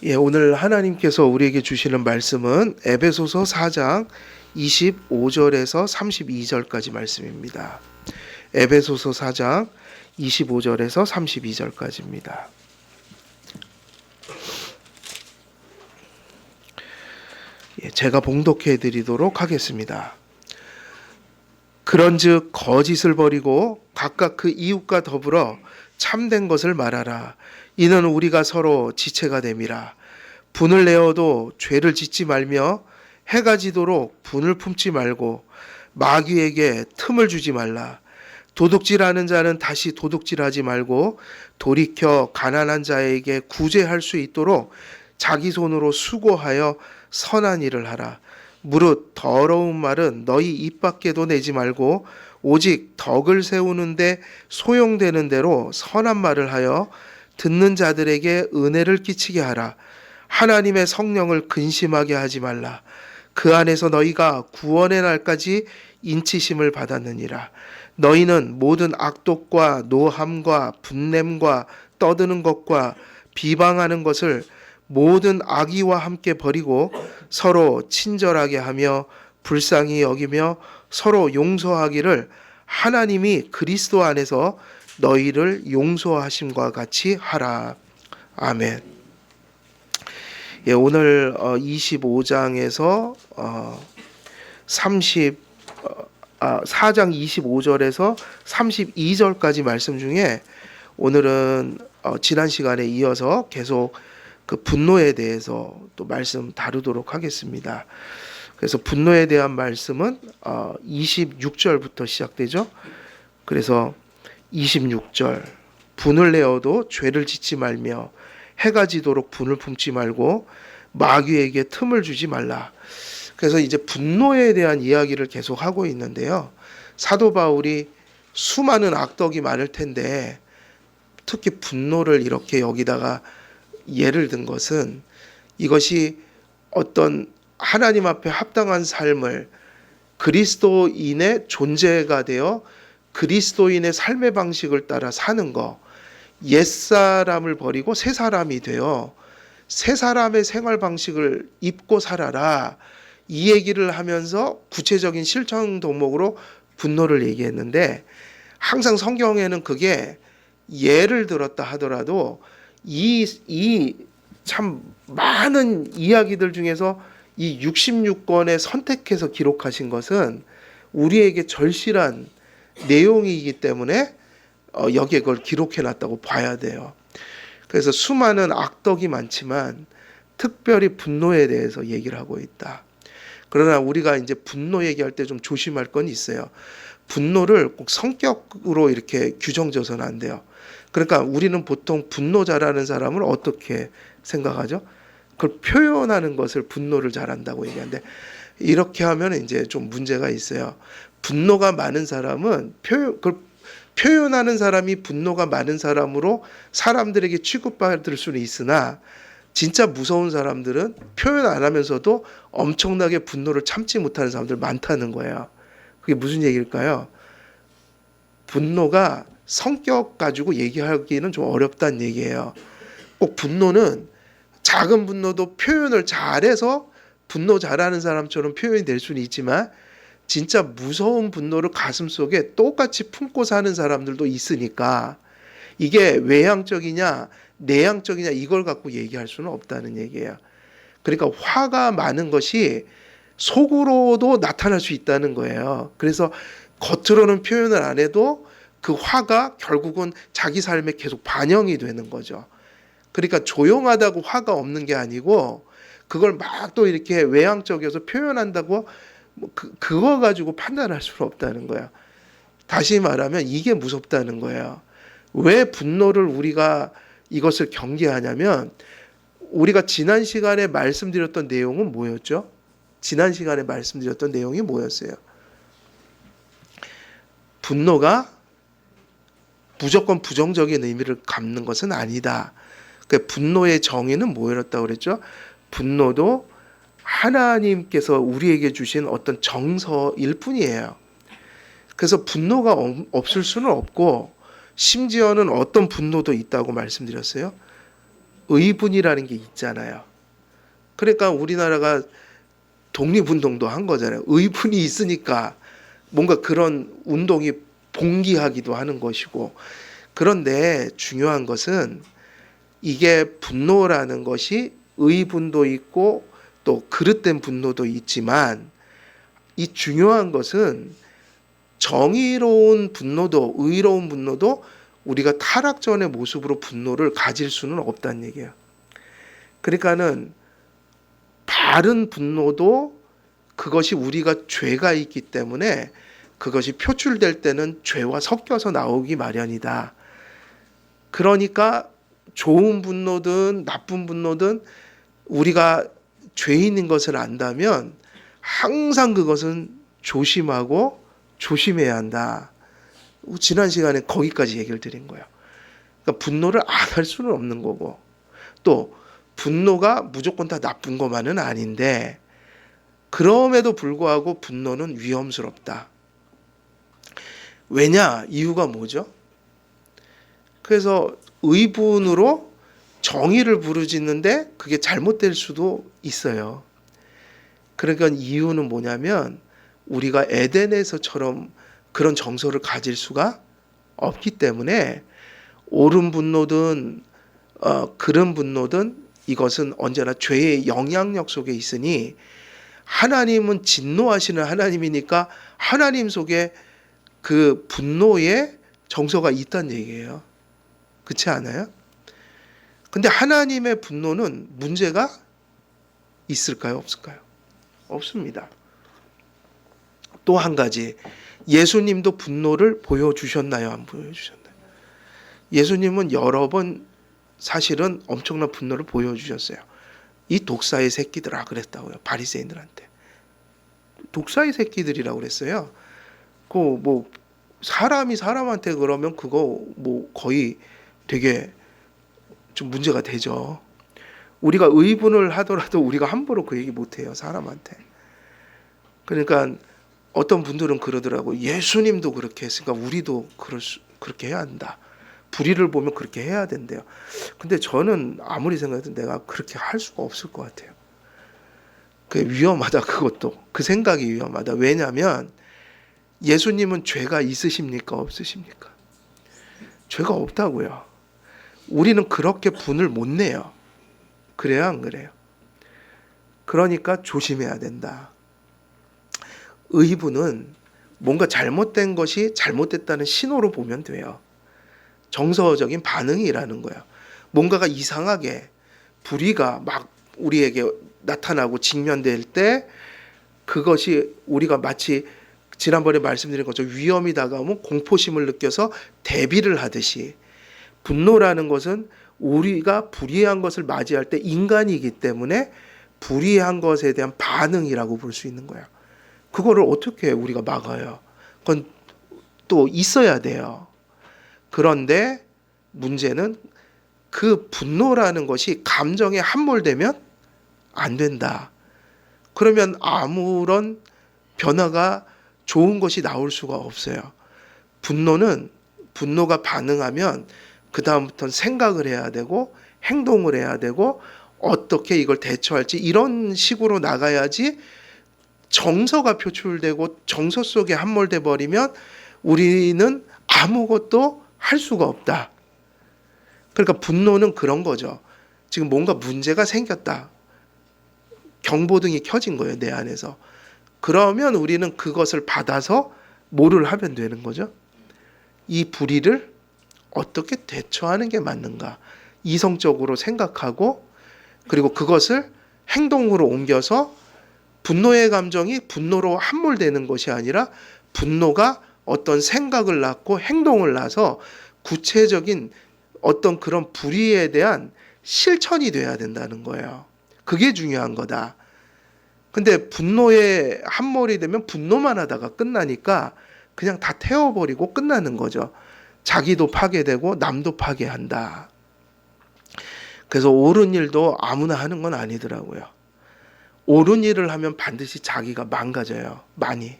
오늘 하나님께서 우리에게 주시는 말씀은 에베소서 4장 25절에서 32절까지 말씀입니다. 에베소서 4장 25절에서 32절까지입니다. 제가 봉독해 드리도록 하겠습니다. 그런즉 거짓을 버리고 각각 그 이웃과 더불어 참된 것을 말하라. 이는 우리가 서로 지체가 됨이라. 분을 내어도 죄를 짓지 말며 해가 지도록 분을 품지 말고 마귀에게 틈을 주지 말라. 도둑질하는 자는 다시 도둑질하지 말고 돌이켜 가난한 자에게 구제할 수 있도록 자기 손으로 수고하여 선한 일을 하라. 무릇 더러운 말은 너희 입 밖에도 내지 말고 오직 덕을 세우는데 소용되는 대로 선한 말을 하여 듣는 자들에게 은혜를 끼치게 하라. 하나님의 성령을 근심하게 하지 말라. 그 안에서 너희가 구원의 날까지 인치심을 받았느니라. 너희는 모든 악독과 노함과 분냄과 떠드는 것과 비방하는 것을 모든 악의와 함께 버리고 서로 친절하게 하며 불쌍히 여기며 서로 용서하기를 하나님이 그리스도 안에서 너희를 용서하심과 같이 하라. 아멘. 오늘 25장에서 4장 25절에서 32절까지 말씀 중에 오늘은 지난 시간에 이어서 계속 그 분노에 대해서 또 말씀 다루도록 하겠습니다. 그래서 분노에 대한 말씀은 26절부터 시작되죠. 그래서 26절 분을 내어도 죄를 짓지 말며 해가 지도록 분을 품지 말고 마귀에게 틈을 주지 말라. 그래서 이제 분노에 대한 이야기를 계속 하고 있는데요. 사도 바울이 수많은 악덕이 많을 텐데 특히 분노를 이렇게 여기다가 예를 든 것은 이것이 어떤 하나님 앞에 합당한 삶을 그리스도인의 존재가 되어 그리스도인의 삶의 방식을 따라 사는 거, 옛사람을 버리고 새 사람이 되어 새 사람의 생활 방식을 입고 살아라. 이 얘기를 하면서 구체적인 실천 덕목으로 분노를 얘기했는데 항상 성경에는 그게 예를 들었다 하더라도 이 참 많은 이야기들 중에서 이 66권에 선택해서 기록하신 것은 우리에게 절실한 내용이기 때문에 여기에 그걸 기록해놨다고 봐야 돼요. 그래서 수많은 악덕이 많지만 특별히 분노에 대해서 얘기를 하고 있다. 그러나 우리가 이제 분노 얘기할 때 좀 조심할 건 있어요. 분노를 꼭 성격으로 이렇게 규정져서는 안 돼요. 그러니까 우리는 보통 분노 잘하는 사람을 어떻게 생각하죠? 그걸 표현하는 것을 분노를 잘한다고 얘기하는데 이렇게 하면 이제 좀 문제가 있어요. 분노가 많은 사람은 그걸 표현하는 사람이 분노가 많은 사람으로 사람들에게 취급받을 수는 있으나 진짜 무서운 사람들은 표현 안 하면서도 엄청나게 분노를 참지 못하는 사람들 많다는 거예요. 그게 무슨 얘기일까요? 분노가 성격 가지고 얘기하기는 좀 어렵다는 얘기예요. 꼭 분노는 작은 분노도 표현을 잘해서 분노 잘하는 사람처럼 표현이 될 수는 있지만 진짜 무서운 분노를 가슴속에 똑같이 품고 사는 사람들도 있으니까 이게 외향적이냐 내향적이냐 이걸 갖고 얘기할 수는 없다는 얘기예요. 그러니까 화가 많은 것이 속으로도 나타날 수 있다는 거예요. 그래서 겉으로는 표현을 안 해도 그 화가 결국은 자기 삶에 계속 반영이 되는 거죠. 그러니까 조용하다고 화가 없는 게 아니고 그걸 막 또 이렇게 외향적이어서 표현한다고 그거 가지고 판단할 수는 없다는 거야. 다시 말하면 이게 무섭다는 거예요. 왜 분노를 우리가 이것을 경계하냐면 우리가 지난 시간에 말씀드렸던 내용은 뭐였죠? 지난 시간에 말씀드렸던 내용이 뭐였어요? 분노가 무조건 부정적인 의미를 갖는 것은 아니다. 그 분노의 정의는 뭐였다고 그랬죠? 분노도 하나님께서 우리에게 주신 어떤 정서일 뿐이에요. 그래서 분노가 없을 수는 없고 심지어는 어떤 분노도 있다고 말씀드렸어요. 의분이라는 게 있잖아요. 그러니까 우리나라가 독립운동도 한 거잖아요. 의분이 있으니까 뭔가 그런 운동이 봉기하기도 하는 것이고. 그런데 중요한 것은 이게 분노라는 것이 의분도 있고 또 그릇된 분노도 있지만, 이 중요한 것은 정의로운 분노도, 의로운 분노도 우리가 타락전의 모습으로 분노를 가질 수는 없다는 얘기예요. 그러니까는 바른 분노도 그것이 우리가 죄가 있기 때문에 그것이 표출될 때는 죄와 섞여서 나오기 마련이다. 그러니까 좋은 분노든 나쁜 분노든 우리가 죄인인 것을 안다면 항상 그것은 조심하고 조심해야 한다. 지난 시간에 거기까지 얘기를 드린 거예요. 그러니까 분노를 안 할 수는 없는 거고, 또 분노가 무조건 다 나쁜 것만은 아닌데, 그럼에도 불구하고 분노는 위험스럽다. 왜냐? 이유가 뭐죠? 그래서 의분으로 정의를 부르짖는데 그게 잘못될 수도 있어요. 그러니까 이유는 뭐냐면 우리가 에덴에서처럼 그런 정서를 가질 수가 없기 때문에 옳은 분노든 그른 분노든 이것은 언제나 죄의 영향력 속에 있으니, 하나님은 진노하시는 하나님이니까 하나님 속에 그 분노의 정서가 있다는 얘기예요. 그렇지 않아요? 근데 하나님의 분노는 문제가 있을까요? 없을까요? 없습니다. 또 한 가지, 예수님도 분노를 보여주셨나요? 안 보여주셨나요? 예수님은 여러 번 사실은 엄청난 분노를 보여주셨어요. 이 독사의 새끼들아 그랬다고요. 바리새인들한테. 독사의 새끼들이라고 그랬어요. 그 뭐 사람이 사람한테 그러면 그거 뭐 거의 되게 좀 문제가 되죠. 우리가 의분을 하더라도 우리가 함부로 그 얘기 못 해요, 사람한테. 그러니까 어떤 분들은 그러더라고. 예수님도 그렇게 했으니까 우리도 그렇게 해야 한다. 불의를 보면 그렇게 해야 된대요. 근데 저는 아무리 생각해도 내가 그렇게 할 수가 없을 것 같아요. 그게 위험하다. 그것도 그 생각이 위험하다. 왜냐하면 예수님은 죄가 있으십니까? 없으십니까? 죄가 없다고요. 우리는 그렇게 분을 못 내요. 그래요, 안 그래요? 그러니까 조심해야 된다. 의분은 뭔가 잘못된 것이 잘못됐다는 신호로 보면 돼요. 정서적인 반응이라는 거예요. 뭔가가 이상하게 불의가 막 우리에게 나타나고 직면될 때 그것이 우리가 마치 지난번에 말씀드린 것처럼 위험이 다가오면 공포심을 느껴서 대비를 하듯이, 분노라는 것은 우리가 불의한 것을 맞이할 때 인간이기 때문에 불의한 것에 대한 반응이라고 볼 수 있는 거예요. 그거를 어떻게 우리가 막아요? 그건 또 있어야 돼요. 그런데 문제는 그 분노라는 것이 감정에 함몰되면 안 된다. 그러면 아무런 변화가 좋은 것이 나올 수가 없어요. 분노가 반응하면 그 다음부터는 생각을 해야 되고 행동을 해야 되고 어떻게 이걸 대처할지 이런 식으로 나가야지. 정서가 표출되고 정서 속에 함몰돼 버리면 우리는 아무것도 할 수가 없다. 그러니까 분노는 그런 거죠. 지금 뭔가 문제가 생겼다. 경보등이 켜진 거예요, 내 안에서. 그러면 우리는 그것을 받아서 뭐를 하면 되는 거죠? 이 불의를 어떻게 대처하는 게 맞는가? 이성적으로 생각하고, 그리고 그것을 행동으로 옮겨서 분노의 감정이 분노로 함몰되는 것이 아니라 분노가 어떤 생각을 낳고 행동을 낳아서 구체적인 어떤 그런 불의에 대한 실천이 돼야 된다는 거예요. 그게 중요한 거다. 근데 분노에 함몰이 되면 분노만 하다가 끝나니까 그냥 다 태워버리고 끝나는 거죠. 자기도 파괴되고 남도 파괴한다. 그래서 옳은 일도 아무나 하는 건 아니더라고요. 옳은 일을 하면 반드시 자기가 망가져요. 많이.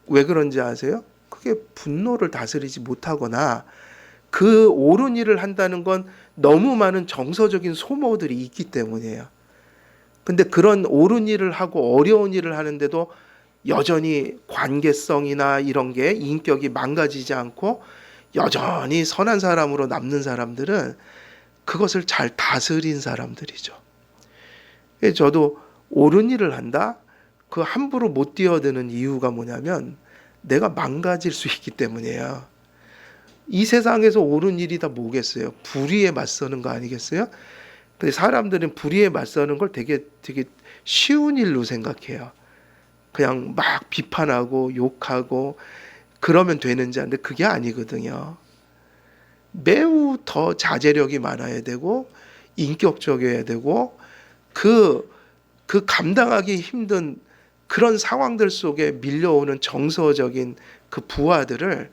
왜 그런지 아세요? 그게 분노를 다스리지 못하거나 그 옳은 일을 한다는 건 너무 많은 정서적인 소모들이 있기 때문이에요. 근데 그런 옳은 일을 하고 어려운 일을 하는데도 여전히 관계성이나 이런 게 인격이 망가지지 않고 여전히 선한 사람으로 남는 사람들은 그것을 잘 다스린 사람들이죠. 저도 옳은 일을 한다? 그 함부로 못 뛰어드는 이유가 뭐냐면 내가 망가질 수 있기 때문이에요. 이 세상에서 옳은 일이 다 뭐겠어요? 불의에 맞서는 거 아니겠어요? 근데 사람들은 불의에 맞서는 걸 되게 쉬운 일로 생각해요. 그냥 막 비판하고 욕하고 그러면 되는지 아는데 그게 아니거든요. 매우 더 자제력이 많아야 되고 인격적이어야 되고 그 감당하기 힘든 그런 상황들 속에 밀려오는 정서적인 그 부하들을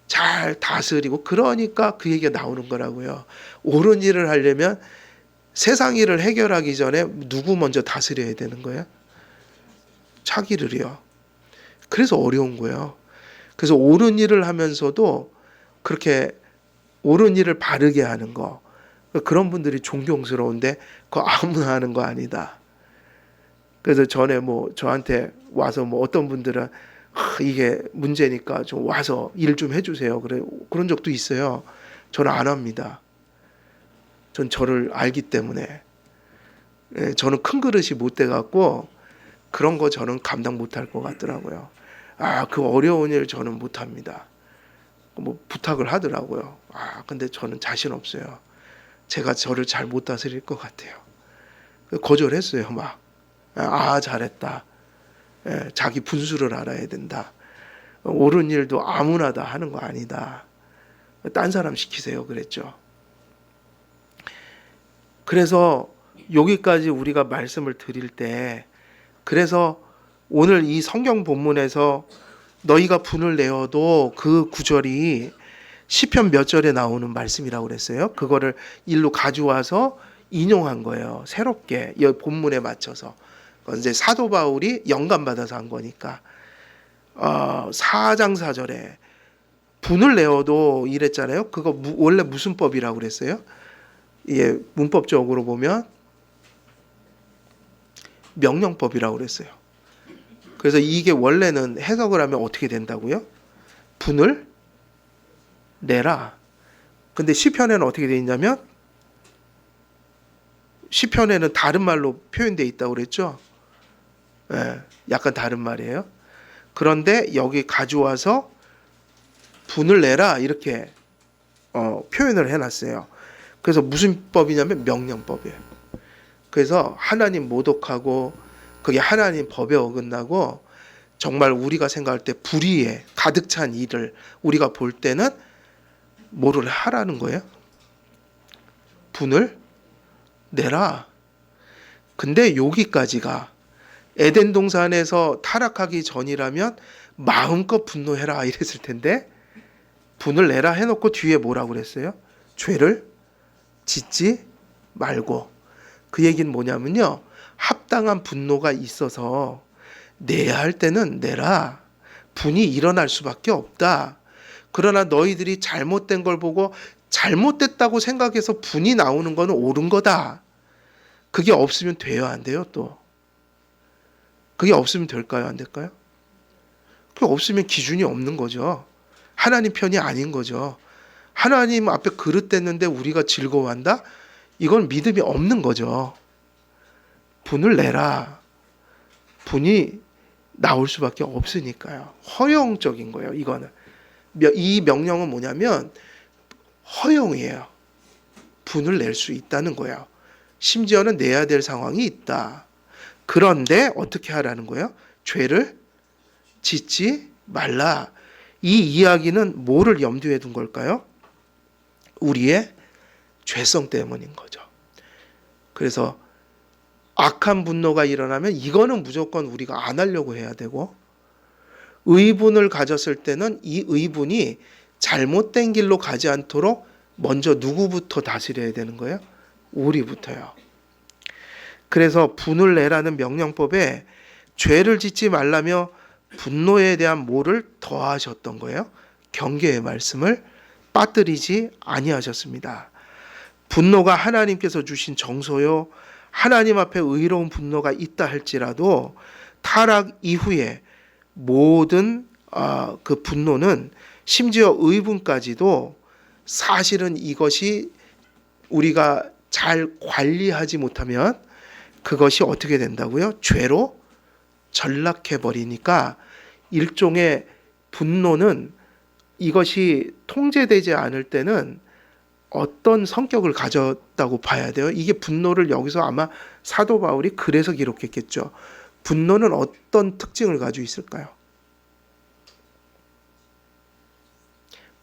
잘 다스리고 그러니까 그 얘기가 나오는 거라고요. 옳은 일을 하려면 세상 일을 해결하기 전에 누구 먼저 다스려야 되는 거예요? 자기를요. 그래서 어려운 거예요. 그래서 옳은 일을 하면서도 그렇게 옳은 일을 바르게 하는 거 그런 분들이 존경스러운데 그거 아무나 하는 거 아니다. 그래서 전에 저한테 와서 어떤 분들은 이게 문제니까 좀 와서 일 좀 해주세요. 그런 적도 있어요. 저는 안 합니다. 전 저를 알기 때문에. 저는 큰 그릇이 못 돼갖고 그런 거 저는 감당 못할 것 같더라고요. 그 어려운 일 저는 못합니다. 부탁을 하더라고요. 근데 저는 자신 없어요. 제가 저를 잘 못 다스릴 것 같아요. 거절했어요. 잘했다. 자기 분수를 알아야 된다. 옳은 일도 아무나 다 하는 거 아니다. 딴 사람 시키세요. 그랬죠. 그래서 여기까지 우리가 말씀을 드릴 때 그래서 오늘 이 성경 본문에서 너희가 분을 내어도 그 구절이 시편 몇 절에 나오는 말씀이라고 그랬어요. 그거를 일로 가져와서 인용한 거예요. 새롭게 이 본문에 맞춰서. 이제 사도 바울이 영감 받아서 한 거니까 4장 4절에 분을 내어도 이랬잖아요. 그거 원래 무슨 법이라고 그랬어요? 예, 문법적으로 보면 명령법이라고 그랬어요. 그래서 이게 원래는 해석을 하면 어떻게 된다고요? 분을 내라. 근데 시편에는 어떻게 되어 있냐면 시편에는 다른 말로 표현되어 있다고 그랬죠. 약간 다른 말이에요. 그런데 여기 가져와서 분을 내라 이렇게 표현을 해놨어요. 그래서 무슨 법이냐면 명령법이에요. 그래서 하나님 모독하고 그게 하나님 법에 어긋나고 정말 우리가 생각할 때 불의에 가득 찬 일을 우리가 볼 때는 뭐를 하라는 거예요? 분을 내라. 근데 여기까지가 에덴 동산에서 타락하기 전이라면 마음껏 분노해라 이랬을 텐데 분을 내라 해놓고 뒤에 뭐라고 그랬어요? 죄를 짓지 말고. 그 얘기는 뭐냐면요. 합당한 분노가 있어서 내야 할 때는 내라. 분이 일어날 수밖에 없다. 그러나 너희들이 잘못된 걸 보고 잘못됐다고 생각해서 분이 나오는 건 옳은 거다. 그게 없으면 돼요, 안 돼요, 또? 그게 없으면 될까요, 안 될까요? 그게 없으면 기준이 없는 거죠. 하나님 편이 아닌 거죠. 하나님 앞에 그릇됐는데 우리가 즐거워한다? 이건 믿음이 없는 거죠. 분을 내라. 분이 나올 수밖에 없으니까요. 허용적인 거예요, 이거는. 이 명령은 뭐냐면 허용이에요. 분을 낼 수 있다는 거예요. 심지어는 내야 될 상황이 있다. 그런데 어떻게 하라는 거예요? 죄를 짓지 말라. 이 이야기는 뭐를 염두에 둔 걸까요? 우리의 죄성 때문인 거죠. 그래서 악한 분노가 일어나면 이거는 무조건 우리가 안 하려고 해야 되고 의분을 가졌을 때는 이 의분이 잘못된 길로 가지 않도록 먼저 누구부터 다스려야 되는 거예요? 우리부터요. 그래서 분을 내라는 명령법에 죄를 짓지 말라며 분노에 대한 뭐를 더하셨던 거예요? 경계의 말씀을 빠뜨리지 아니하셨습니다. 분노가 하나님께서 주신 정소요 하나님 앞에 의로운 분노가 있다 할지라도 타락 이후에 모든 그 분노는 심지어 의분까지도 사실은 이것이 우리가 잘 관리하지 못하면 그것이 어떻게 된다고요? 죄로 전락해 버리니까 일종의 분노는 이것이 통제되지 않을 때는 어떤 성격을 가졌다고 봐야 돼요? 이게 분노를 여기서 아마 사도 바울이 그래서 기록했겠죠. 분노는 어떤 특징을 가지고 있을까요?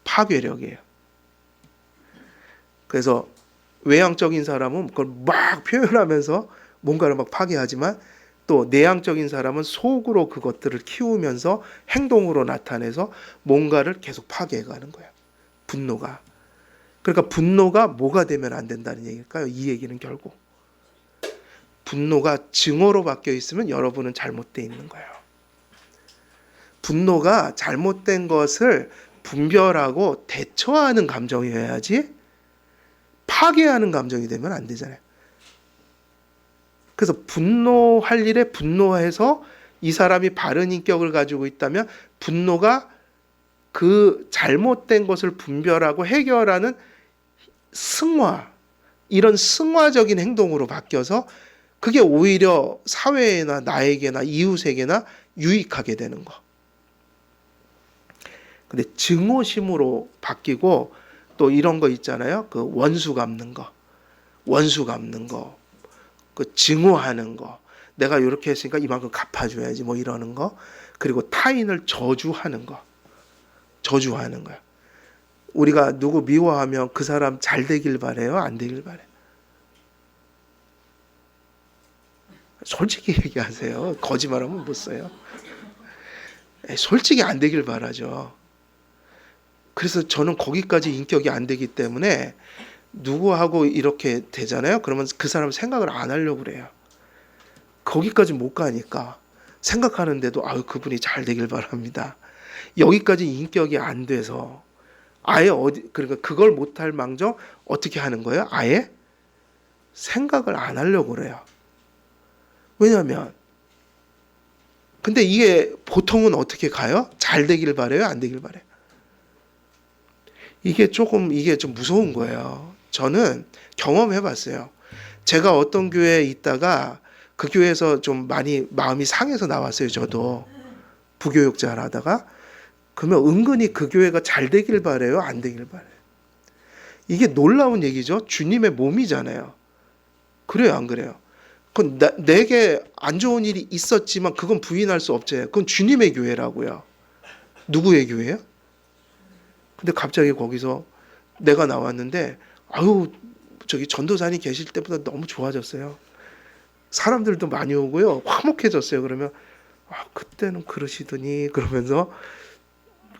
파괴력이에요. 그래서 외향적인 사람은 그걸 막 표현하면서 뭔가를 막 파괴하지만 또 내향적인 사람은 속으로 그것들을 키우면서 행동으로 나타내서 뭔가를 계속 파괴해가는 거예요. 분노가. 그러니까 분노가 뭐가 되면 안 된다는 얘기일까요? 이 얘기는 결국 분노가 증오로 바뀌어 있으면 여러분은 잘못되어 있는 거예요. 분노가 잘못된 것을 분별하고 대처하는 감정이어야지 파괴하는 감정이 되면 안 되잖아요. 그래서 분노할 일에 분노해서 이 사람이 바른 인격을 가지고 있다면 분노가 그 잘못된 것을 분별하고 해결하는 승화, 이런 승화적인 행동으로 바뀌어서 그게 오히려 사회에나 나에게나 이웃에게나 유익하게 되는 거. 근데 증오심으로 바뀌고 또 이런 거 있잖아요. 그 원수 갚는 거, 그 증오하는 거. 내가 이렇게 했으니까 이만큼 갚아줘야지 뭐 이러는 거. 그리고 타인을 저주하는 거야. 우리가 누구 미워하면 그 사람 잘 되길 바래요? 안 되길 바래요? 솔직히 얘기하세요. 거짓말하면 못 써요. 솔직히 안 되길 바라죠. 그래서 저는 거기까지 인격이 안 되기 때문에 누구하고 이렇게 되잖아요. 그러면 그 사람 생각을 안 하려고 그래요. 거기까지 못 가니까 생각하는데도 아유 그분이 잘 되길 바랍니다. 여기까지 인격이 안 돼서 아예 그러니까 그걸 못할 망정 어떻게 하는 거예요? 아예 생각을 안 하려고 그래요. 왜냐하면 근데 이게 보통은 어떻게 가요? 잘 되길 바래요? 안 되길 바래요? 이게 좀 무서운 거예요. 저는 경험해 봤어요. 제가 어떤 교회에 있다가 그 교회에서 좀 많이 마음이 상해서 나왔어요. 저도 부교육자를 하다가 그러면 은근히 그 교회가 잘 되길 바래요? 안 되길 바래요? 이게 놀라운 얘기죠. 주님의 몸이잖아요. 그래요? 안 그래요? 그건 내게 안 좋은 일이 있었지만 그건 부인할 수 없잖아요. 그건 주님의 교회라고요. 누구의 교회요? 근데 갑자기 거기서 내가 나왔는데 아유 저기 전도사님 계실 때보다 너무 좋아졌어요. 사람들도 많이 오고요. 화목해졌어요. 그러면 그때는 그러시더니 그러면서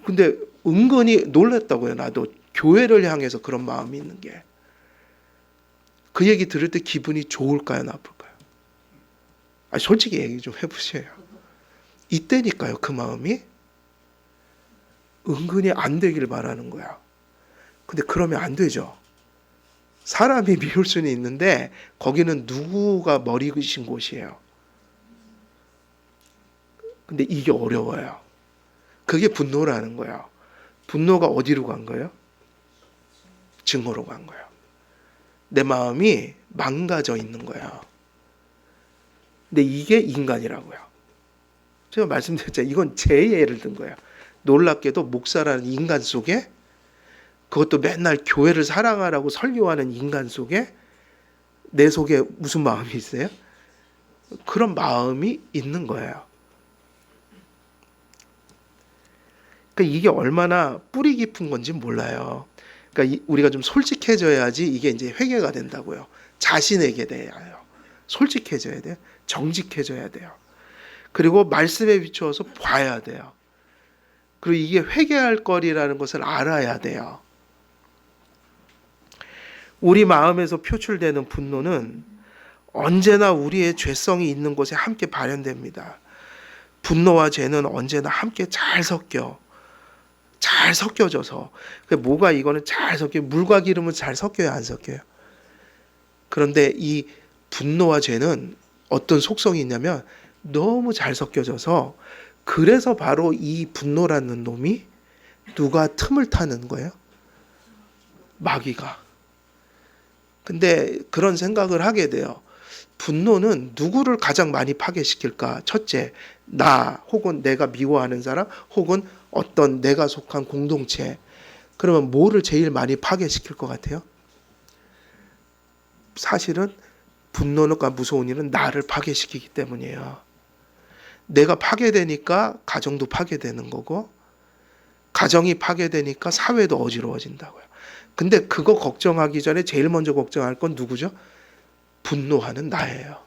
근데 은근히 놀랐다고요. 나도 교회를 향해서 그런 마음이 있는 게. 그 얘기 들을 때 기분이 좋을까요? 나쁠까요? 솔직히 얘기 좀 해보세요. 이때니까요. 그 마음이. 은근히 안 되길 바라는 거야. 근데 그러면 안 되죠. 사람이 미울 수는 있는데 거기는 누구가 머리 끄신 곳이에요. 근데 이게 어려워요. 그게 분노라는 거예요. 분노가 어디로 간 거예요? 증오로 간 거예요. 내 마음이 망가져 있는 거예요. 근데 이게 인간이라고요. 제가 말씀드렸잖아요. 이건 제 예를 든 거예요. 놀랍게도 목사라는 인간 속에 그것도 맨날 교회를 사랑하라고 설교하는 인간 속에 내 속에 무슨 마음이 있어요? 그런 마음이 있는 거예요. 그러니까 이게 얼마나 뿌리 깊은 건지 몰라요. 그러니까 우리가 좀 솔직해져야지 이게 이제 회개가 된다고요. 자신에게 대하여 솔직해져야 돼요. 정직해져야 돼요. 그리고 말씀에 비추어서 봐야 돼요. 그리고 이게 회개할 거리라는 것을 알아야 돼요. 우리 마음에서 표출되는 분노는 언제나 우리의 죄성이 있는 곳에 함께 발현됩니다. 분노와 죄는 언제나 함께 잘 섞여 잘 섞여져서 뭐가 이거는 잘 섞여 물과 기름은 잘 섞여요 안 섞여요? 그런데 이 분노와 죄는 어떤 속성이 있냐면 너무 잘 섞여져서 그래서 바로 이 분노라는 놈이 누가 틈을 타는 거예요? 마귀가. 근데 그런 생각을 하게 돼요. 분노는 누구를 가장 많이 파괴시킬까? 첫째, 나 혹은 내가 미워하는 사람 혹은 어떤 내가 속한 공동체. 그러면 뭐를 제일 많이 파괴시킬 것 같아요? 사실은 분노가 무서운 일은 나를 파괴시키기 때문이에요. 내가 파괴되니까 가정도 파괴되는 거고 가정이 파괴되니까 사회도 어지러워진다고요. 근데 그거 걱정하기 전에 제일 먼저 걱정할 건 누구죠? 분노하는 나예요.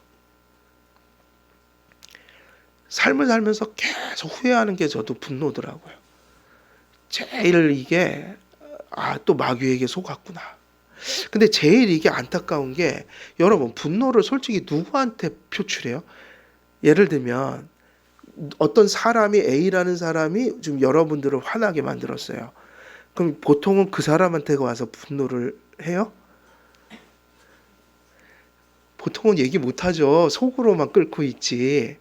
삶을 살면서 계속 후회하는 게 저도 분노더라고요. 제일 이게 또 마귀에게 속았구나. 근데 제일 이게 안타까운 게 여러분 분노를 솔직히 누구한테 표출해요? 예를 들면 어떤 사람이 A라는 사람이 좀 여러분들을 화나게 만들었어요. 그럼 보통은 그 사람한테 와서 분노를 해요? 보통은 얘기 못하죠. 속으로만 끓고 있지.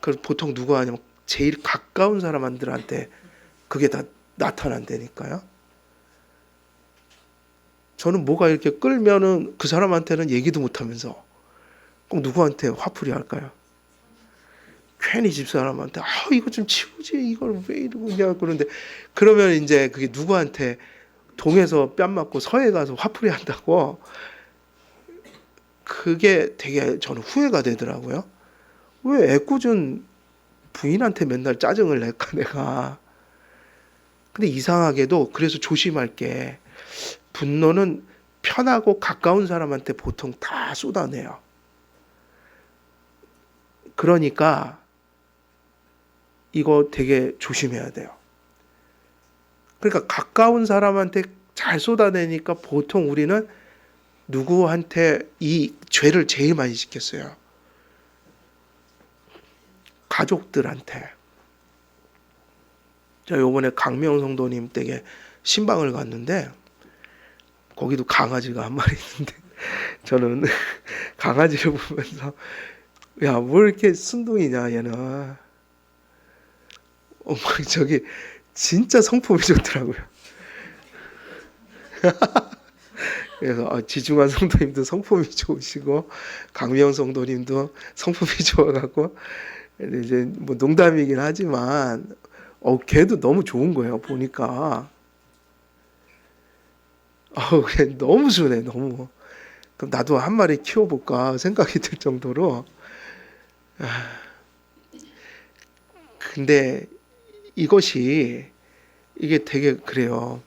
그래서 보통 누가 하냐면 제일 가까운 사람들한테 그게 다 나타난다니까요. 저는 뭐가 이렇게 끌면은 그 사람한테는 얘기도 못하면서 꼭 누구한테 화풀이 할까요? 괜히 집사람한테 이거 좀 치우지 이걸 왜 이러냐 그러는데 그러면 이제 그게 누구한테 동에서 뺨 맞고 서해 가서 화풀이 한다고 그게 되게 저는 후회가 되더라고요. 왜 애꿎은 부인한테 맨날 짜증을 낼까 내가. 근데 이상하게도 그래서 조심할 게 분노는 편하고 가까운 사람한테 보통 다 쏟아내요. 그러니까 이거 되게 조심해야 돼요. 그러니까 가까운 사람한테 잘 쏟아내니까 보통 우리는 누구한테 이 죄를 제일 많이 시켰어요. 가족들한테. 저 요번에 강명 성도님 댁에 신방을 갔는데 거기도 강아지가 한 마리 있는데 저는 강아지를 보면서 야, 뭐 이렇게 순둥이냐 얘는. 저기 진짜 성품이 좋더라고요. 그래서 지중한 성도님도 성품이 좋으시고 강명 성도님도 성품이 좋아갖고 이제 뭐 농담이긴 하지만 걔도 너무 좋은 거예요 보니까. 그냥 너무 순해 너무. 그럼 나도 한 마리 키워볼까 생각이 들 정도로. 근데 이게 되게 그래요.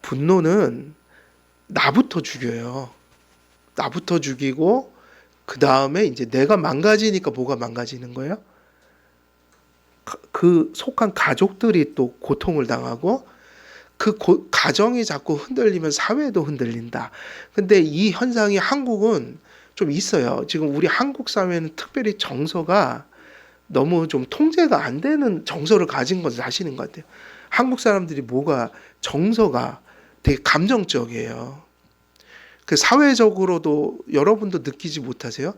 분노는 나부터 죽여요. 나부터 죽이고 그 다음에 이제 내가 망가지니까 뭐가 망가지는 거예요? 그 속한 가족들이 또 고통을 당하고 그 가정이 자꾸 흔들리면 사회도 흔들린다. 근데 이 현상이 한국은 좀 있어요. 지금 우리 한국 사회는 특별히 정서가 너무 좀 통제가 안 되는 정서를 가진 것을 아시는 것 같아요. 한국 사람들이 정서가 되게 감정적이에요. 그 사회적으로도 여러분도 느끼지 못하세요?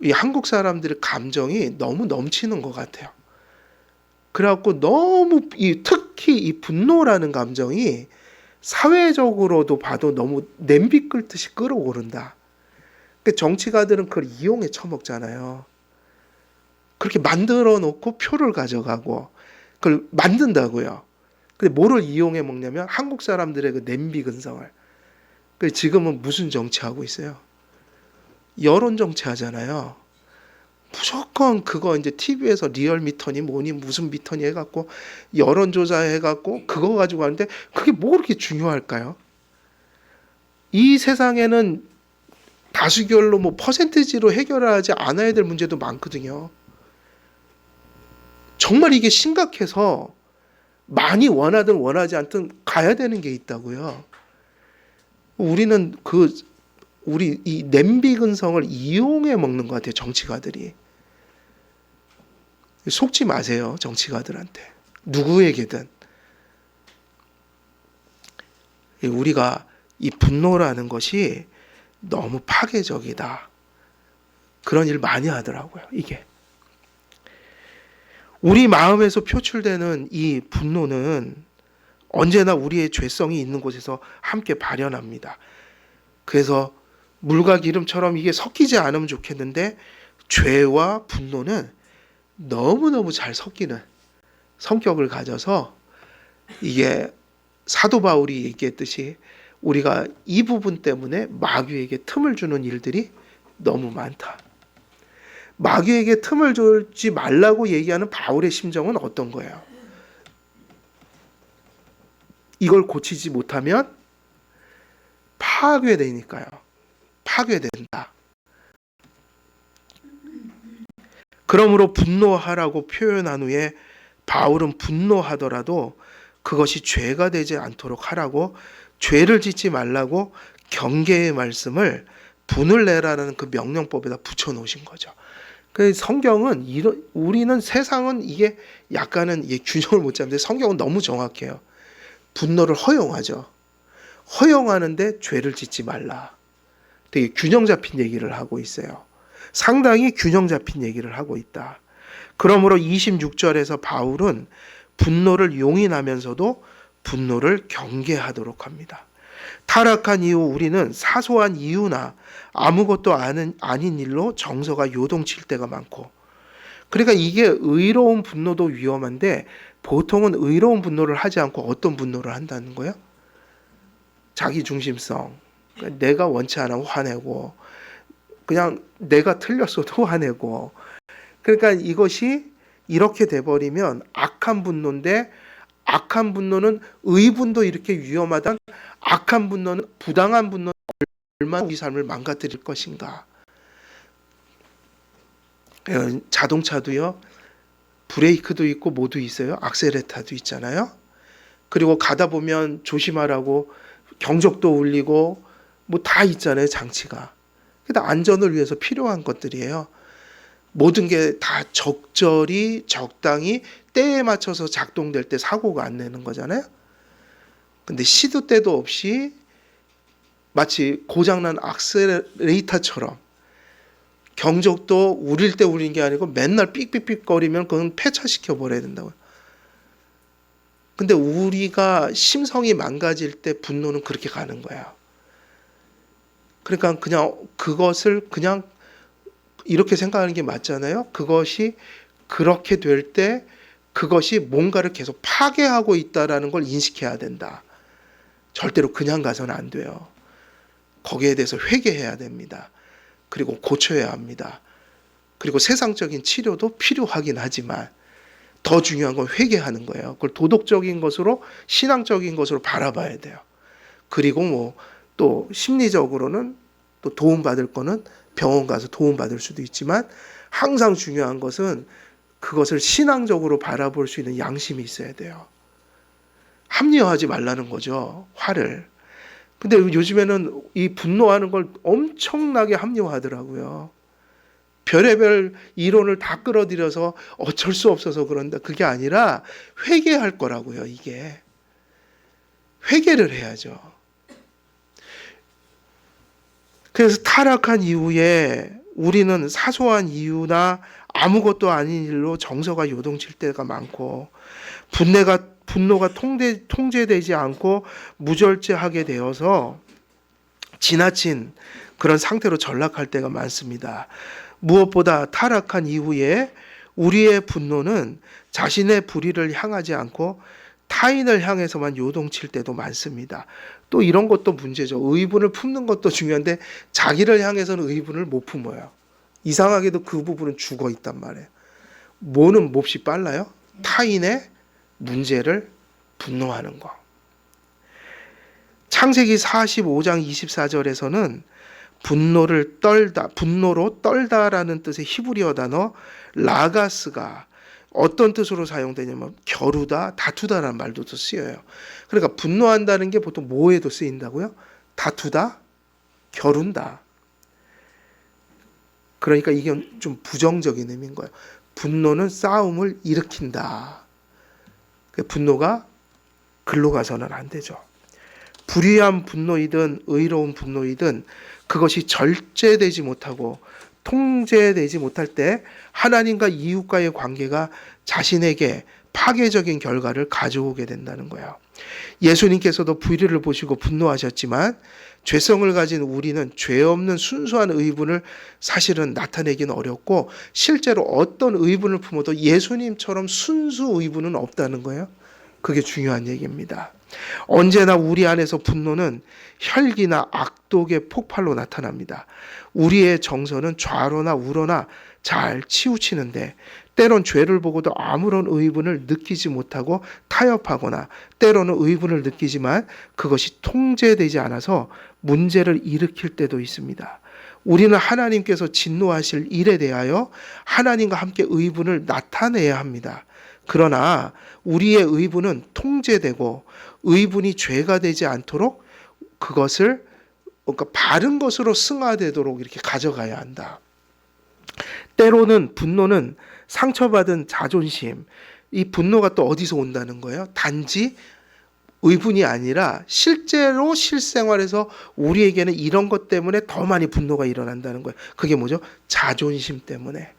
이 한국 사람들의 감정이 너무 넘치는 것 같아요. 그래갖고 너무 특히 이 분노라는 감정이 사회적으로도 봐도 너무 냄비 끓듯이 끓어오른다. 그 정치가들은 그걸 이용해 처먹잖아요. 그렇게 만들어 놓고 표를 가져가고 그걸 만든다고요. 근데 뭐를 이용해 먹냐면 한국 사람들의 그 냄비 근성을. 지금은 무슨 정치하고 있어요? 여론 정치하잖아요. 무조건 그거 이제 TV에서 리얼 미터니 뭐니 무슨 미터니 해갖고 여론조사 해갖고 그거 가지고 하는데 그게 뭐 그렇게 중요할까요? 이 세상에는 다수결로 뭐 퍼센티지로 해결하지 않아야 될 문제도 많거든요. 정말 이게 심각해서 많이 원하든 원하지 않든 가야 되는 게 있다고요. 우리는 우리 이 냄비 근성을 이용해 먹는 것 같아요. 정치가들이. 속지 마세요. 정치가들한테. 누구에게든. 우리가 이 분노라는 것이 너무 파괴적이다. 그런 일 많이 하더라고요. 이게 우리 마음에서 표출되는 이 분노는 언제나 우리의 죄성이 있는 곳에서 함께 발현합니다. 그래서 물과 기름처럼 이게 섞이지 않으면 좋겠는데 죄와 분노는 너무너무 잘 섞이는 성격을 가져서 이게 사도 바울이 얘기했듯이 우리가 이 부분 때문에 마귀에게 틈을 주는 일들이 너무 많다. 마귀에게 틈을 주지 말라고 얘기하는 바울의 심정은 어떤 거예요? 이걸 고치지 못하면 파괴되니까요. 파괴된다. 그러므로 분노하라고 표현한 후에 바울은 분노하더라도 그것이 죄가 되지 않도록 하라고, 죄를 짓지 말라고 경계의 말씀을 분을 내라는 그 명령법에다 붙여놓으신 거죠. 그 성경은 우리는 세상은 이게 약간은 균형을 못 잡는데 성경은 너무 정확해요. 분노를 허용하죠. 허용하는데 죄를 짓지 말라. 되게 균형 잡힌 얘기를 하고 있어요. 상당히 균형 잡힌 얘기를 하고 있다. 그러므로 26절에서 바울은 분노를 용인하면서도 분노를 경계하도록 합니다. 타락한 이후 우리는 사소한 이유나 아무것도 아닌 일로 정서가 요동칠 때가 많고, 그러니까 이게 의로운 분노도 위험한데 보통은 의로운 분노를 하지 않고 어떤 분노를 한다는 거예요? 자기중심성. 그러니까 내가 원치 않아 화내고, 그냥 내가 틀렸어도 화내고. 그러니까 이것이 이렇게 돼버리면 악한 분노인데, 악한 분노는 의분도 이렇게 위험하다. 악한 분노는, 부당한 분노는 얼마나 우리 삶을 망가뜨릴 것인가. 자동차도요, 브레이크도 있고 모두 있어요. 악셀레타도 있잖아요. 그리고 가다 보면 조심하라고 경적도 울리고 뭐 다 있잖아요, 장치가. 그러니까 안전을 위해서 필요한 것들이에요. 모든 게 다 적절히 적당히 때에 맞춰서 작동될 때 사고가 안 내는 거잖아요. 근데 시도 때도 없이 마치 고장난 악셀레이터처럼 경적도 울릴 때 울린 게 아니고 맨날 삑삑삑거리면 그건 폐차시켜 버려야 된다고요. 근데 우리가 심성이 망가질 때 분노는 그렇게 가는 거예요. 그러니까 그냥 그것을 그냥 이렇게 생각하는 게 맞잖아요. 그것이 그렇게 될 때 그것이 뭔가를 계속 파괴하고 있다라는 걸 인식해야 된다. 절대로 그냥 가서는 안 돼요. 거기에 대해서 회개해야 됩니다. 그리고 고쳐야 합니다. 그리고 세상적인 치료도 필요하긴 하지만 더 중요한 건 회개하는 거예요. 그걸 도덕적인 것으로, 신앙적인 것으로 바라봐야 돼요. 그리고 뭐 또 심리적으로는 또 도움받을 거는 병원 가서 도움받을 수도 있지만, 항상 중요한 것은 그것을 신앙적으로 바라볼 수 있는 양심이 있어야 돼요. 합리화하지 말라는 거죠, 화를. 근데 요즘에는 이 분노하는 걸 엄청나게 합리화하더라고요. 별의별 이론을 다 끌어들여서 어쩔 수 없어서 그런다. 그게 아니라 회개할 거라고요, 이게. 회개를 해야죠. 그래서 타락한 이후에 우리는 사소한 이유나 아무것도 아닌 일로 정서가 요동칠 때가 많고, 분노가 통제되지 않고 무절제하게 되어서 지나친 그런 상태로 전락할 때가 많습니다. 무엇보다 타락한 이후에 우리의 분노는 자신의 불의를 향하지 않고 타인을 향해서만 요동칠 때도 많습니다. 또 이런 것도 문제죠. 의분을 품는 것도 중요한데 자기를 향해서는 의분을 못 품어요. 이상하게도 그 부분은 죽어 있단 말이에요. 뭐는 몹시 빨라요? 타인의 문제를 분노하는 거. 창세기 45장 24절에서는 분노로 떨다라는 뜻의 히브리어 단어 라가스가 어떤 뜻으로 사용되냐면 겨루다, 다투다라는 말도 또 쓰여요. 그러니까 분노한다는 게 보통 뭐에도 쓰인다고요? 다투다, 겨룬다. 그러니까 이게 좀 부정적인 의미인 거예요. 분노는 싸움을 일으킨다. 분노가 글로 가서는 안 되죠. 불의한 분노이든 의로운 분노이든 그것이 절제되지 못하고 통제되지 못할 때 하나님과 이웃과의 관계가 자신에게 파괴적인 결과를 가져오게 된다는 거예요. 예수님께서도 불의를 보시고 분노하셨지만 죄성을 가진 우리는 죄 없는 순수한 의분을 사실은 나타내기는 어렵고 실제로 어떤 의분을 품어도 예수님처럼 순수 의분은 없다는 거예요. 그게 중요한 얘기입니다. 언제나 우리 안에서 분노는 혈기나 악독의 폭발로 나타납니다. 우리의 정서는 좌로나 우로나 잘 치우치는데 때론 죄를 보고도 아무런 의분을 느끼지 못하고 타협하거나 때로는 의분을 느끼지만 그것이 통제되지 않아서 문제를 일으킬 때도 있습니다. 우리는 하나님께서 진노하실 일에 대하여 하나님과 함께 의분을 나타내야 합니다. 그러나 우리의 의분은 통제되고 의분이 죄가 되지 않도록 그것을 그러니까 바른 것으로 승화되도록 이렇게 가져가야 한다. 때로는 분노는 상처받은 자존심, 이 분노가 또 어디서 온다는 거예요? 단지 의분이 아니라 실제로 실생활에서 우리에게는 이런 것 때문에 더 많이 분노가 일어난다는 거예요. 그게 뭐죠? 자존심 때문에.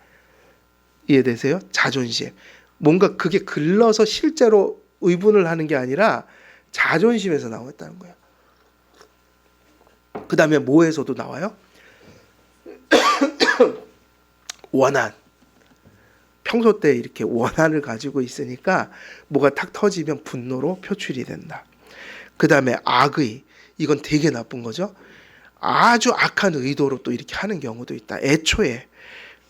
이해되세요? 자존심. 뭔가 그게 글러서 실제로 의분을 하는 게 아니라 자존심에서 나왔다는 거예요. 그 다음에 뭐에서도 나와요? 원한. 평소 때 이렇게 원한을 가지고 있으니까 뭐가 탁 터지면 분노로 표출이 된다. 그 다음에 악의. 이건 되게 나쁜 거죠. 아주 악한 의도로 또 이렇게 하는 경우도 있다. 애초에.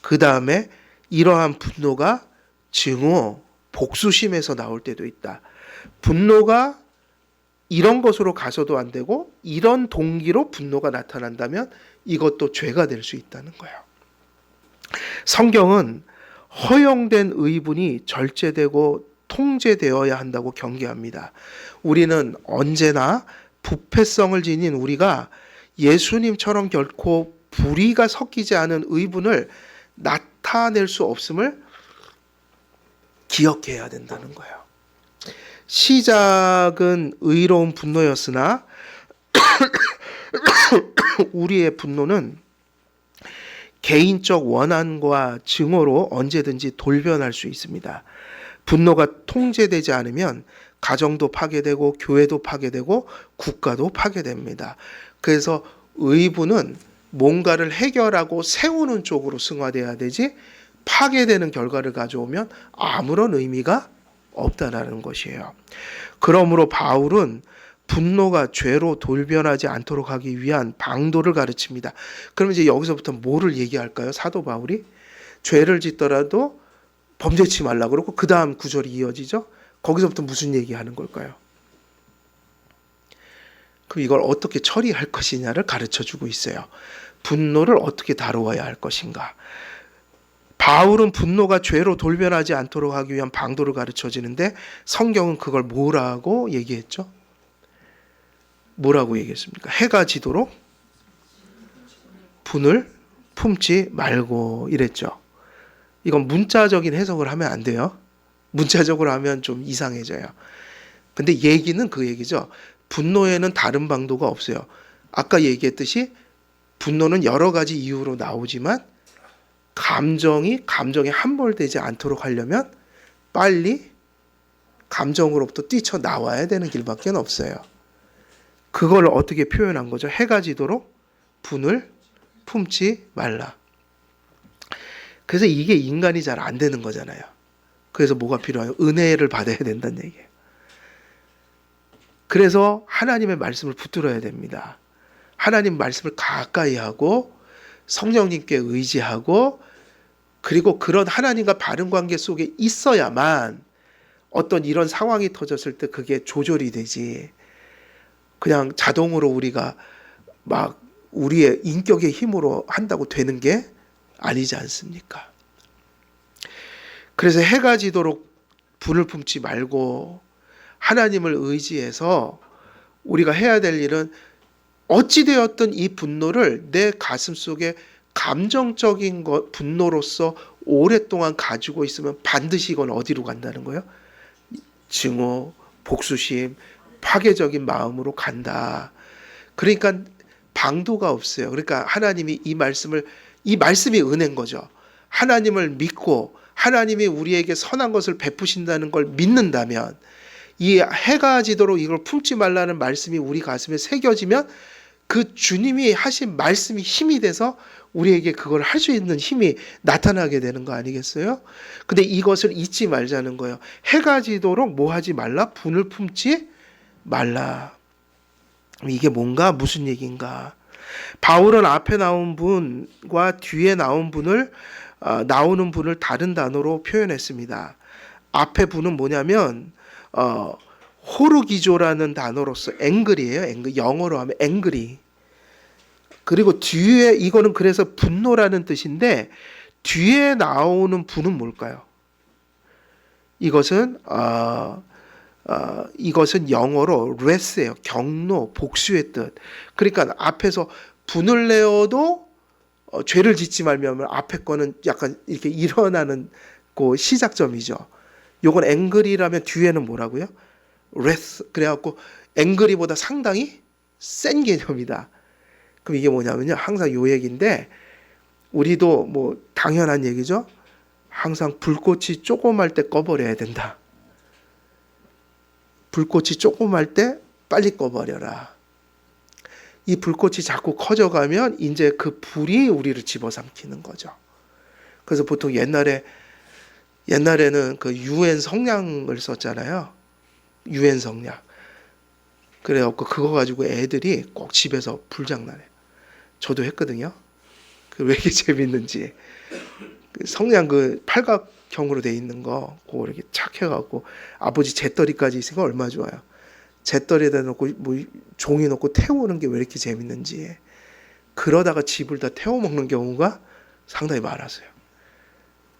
그 다음에 이러한 분노가 증오, 복수심에서 나올 때도 있다. 분노가 이런 것으로 가서도 안 되고 이런 동기로 분노가 나타난다면 이것도 죄가 될 수 있다는 거예요. 성경은 허용된 의분이 절제되고 통제되어야 한다고 경계합니다. 우리는 언제나 부패성을 지닌 우리가 예수님처럼 결코 불의가 섞이지 않은 의분을 나타낼 수 없음을 기억해야 된다는 거예요. 시작은 의로운 분노였으나 우리의 분노는 개인적 원한과 증오로 언제든지 돌변할 수 있습니다. 분노가 통제되지 않으면 가정도 파괴되고 교회도 파괴되고 국가도 파괴됩니다. 그래서 의분은 뭔가를 해결하고 세우는 쪽으로 승화돼야 되지 파괴되는 결과를 가져오면 아무런 의미가 없다라는 것이에요. 그러므로 바울은 분노가 죄로 돌변하지 않도록 하기 위한 방도를 가르칩니다. 그럼 이제 여기서부터 뭐를 얘기할까요? 사도 바울이 죄를 짓더라도 범죄치 말라 그러고 그 다음 구절이 이어지죠. 거기서부터 무슨 얘기하는 걸까요? 그럼 이걸 어떻게 처리할 것이냐를 가르쳐주고 있어요. 분노를 어떻게 다루어야 할 것인가. 바울은 분노가 죄로 돌변하지 않도록 하기 위한 방도를 가르쳐주는데 성경은 그걸 뭐라고 얘기했죠? 뭐라고 얘기했습니까? 해가 지도록 분을 품지 말고 이랬죠. 이건 문자적인 해석을 하면 안 돼요. 문자적으로 하면 좀 이상해져요. 근데 얘기는 그 얘기죠. 분노에는 다른 방도가 없어요. 아까 얘기했듯이 분노는 여러 가지 이유로 나오지만 감정에 함몰되지 않도록 하려면 빨리 감정으로부터 뛰쳐나와야 되는 길밖에 없어요. 그걸 어떻게 표현한 거죠? 해가 지도록 분을 품지 말라. 그래서 이게 인간이 잘 안 되는 거잖아요. 그래서 뭐가 필요해요? 은혜를 받아야 된다는 얘기예요. 그래서 하나님의 말씀을 붙들어야 됩니다. 하나님 말씀을 가까이 하고 성령님께 의지하고 그리고 그런 하나님과 바른 관계 속에 있어야만 어떤 이런 상황이 터졌을 때 그게 조절이 되지. 그냥 자동으로 우리가 막 우리의 인격의 힘으로 한다고 되는 게 아니지 않습니까? 그래서 해가 지도록 분을 품지 말고 하나님을 의지해서 우리가 해야 될 일은 어찌되었든 이 분노를 내 가슴 속에 감정적인 분노로서 오랫동안 가지고 있으면 반드시 이건 어디로 간다는 거예요? 증오, 복수심, 파괴적인 마음으로 간다. 그러니까 방도가 없어요. 그러니까 하나님이 이 말씀이 은혜인 거죠. 하나님을 믿고 하나님이 우리에게 선한 것을 베푸신다는 걸 믿는다면, 이 해가 지도록 이걸 품지 말라는 말씀이 우리 가슴에 새겨지면 그 주님이 하신 말씀이 힘이 돼서 우리에게 그걸 할 수 있는 힘이 나타나게 되는 거 아니겠어요? 근데 이것을 잊지 말자는 거예요. 해가 지도록 뭐 하지 말라? 분을 품지 말라. 이게 뭔가, 무슨 얘기인가? 바울은 앞에 나온 분과 뒤에 나오는 분을 다른 단어로 표현했습니다. 앞에 분은 뭐냐면 호르기조라는 단어로서 앵글이에요. 앵글, 영어로 하면 앵글이. 그리고 뒤에, 이거는 그래서 분노라는 뜻인데 뒤에 나오는 분은 뭘까요? 이것은 영어로 wrath예요. 경노, 복수의 뜻. 그러니까 앞에서 분을 내어도 죄를 짓지 말면 앞에 거는 약간 이렇게 일어나는 그 시작점이죠. 요건 앵글이라면 뒤에는 뭐라고요? wrath. 그래갖고 앵글이보다 상당히 센 개념이다. 그럼 이게 뭐냐면요, 항상 요 얘기인데, 우리도 뭐 당연한 얘기죠. 항상 불꽃이 조그말 때 꺼버려야 된다. 불꽃이 조그말 때 빨리 꺼버려라. 이 불꽃이 자꾸 커져가면 이제 그 불이 우리를 집어삼키는 거죠. 그래서 보통 옛날에는 그 유엔 성냥을 썼잖아요. 유엔 성냥. 그래갖고 그거 가지고 애들이 꼭 집에서 불장난해요. 저도 했거든요. 그 왜 이렇게 재밌는지. 그 성냥 그 팔각형으로 돼 있는 거, 그거 이렇게 착 해갖고 아버지 재떨이까지 있으니까 얼마나 좋아요. 재떨이에다 놓고 뭐 종이 놓고 태우는 게 왜 이렇게 재밌는지. 그러다가 집을 다 태워 먹는 경우가 상당히 많았어요.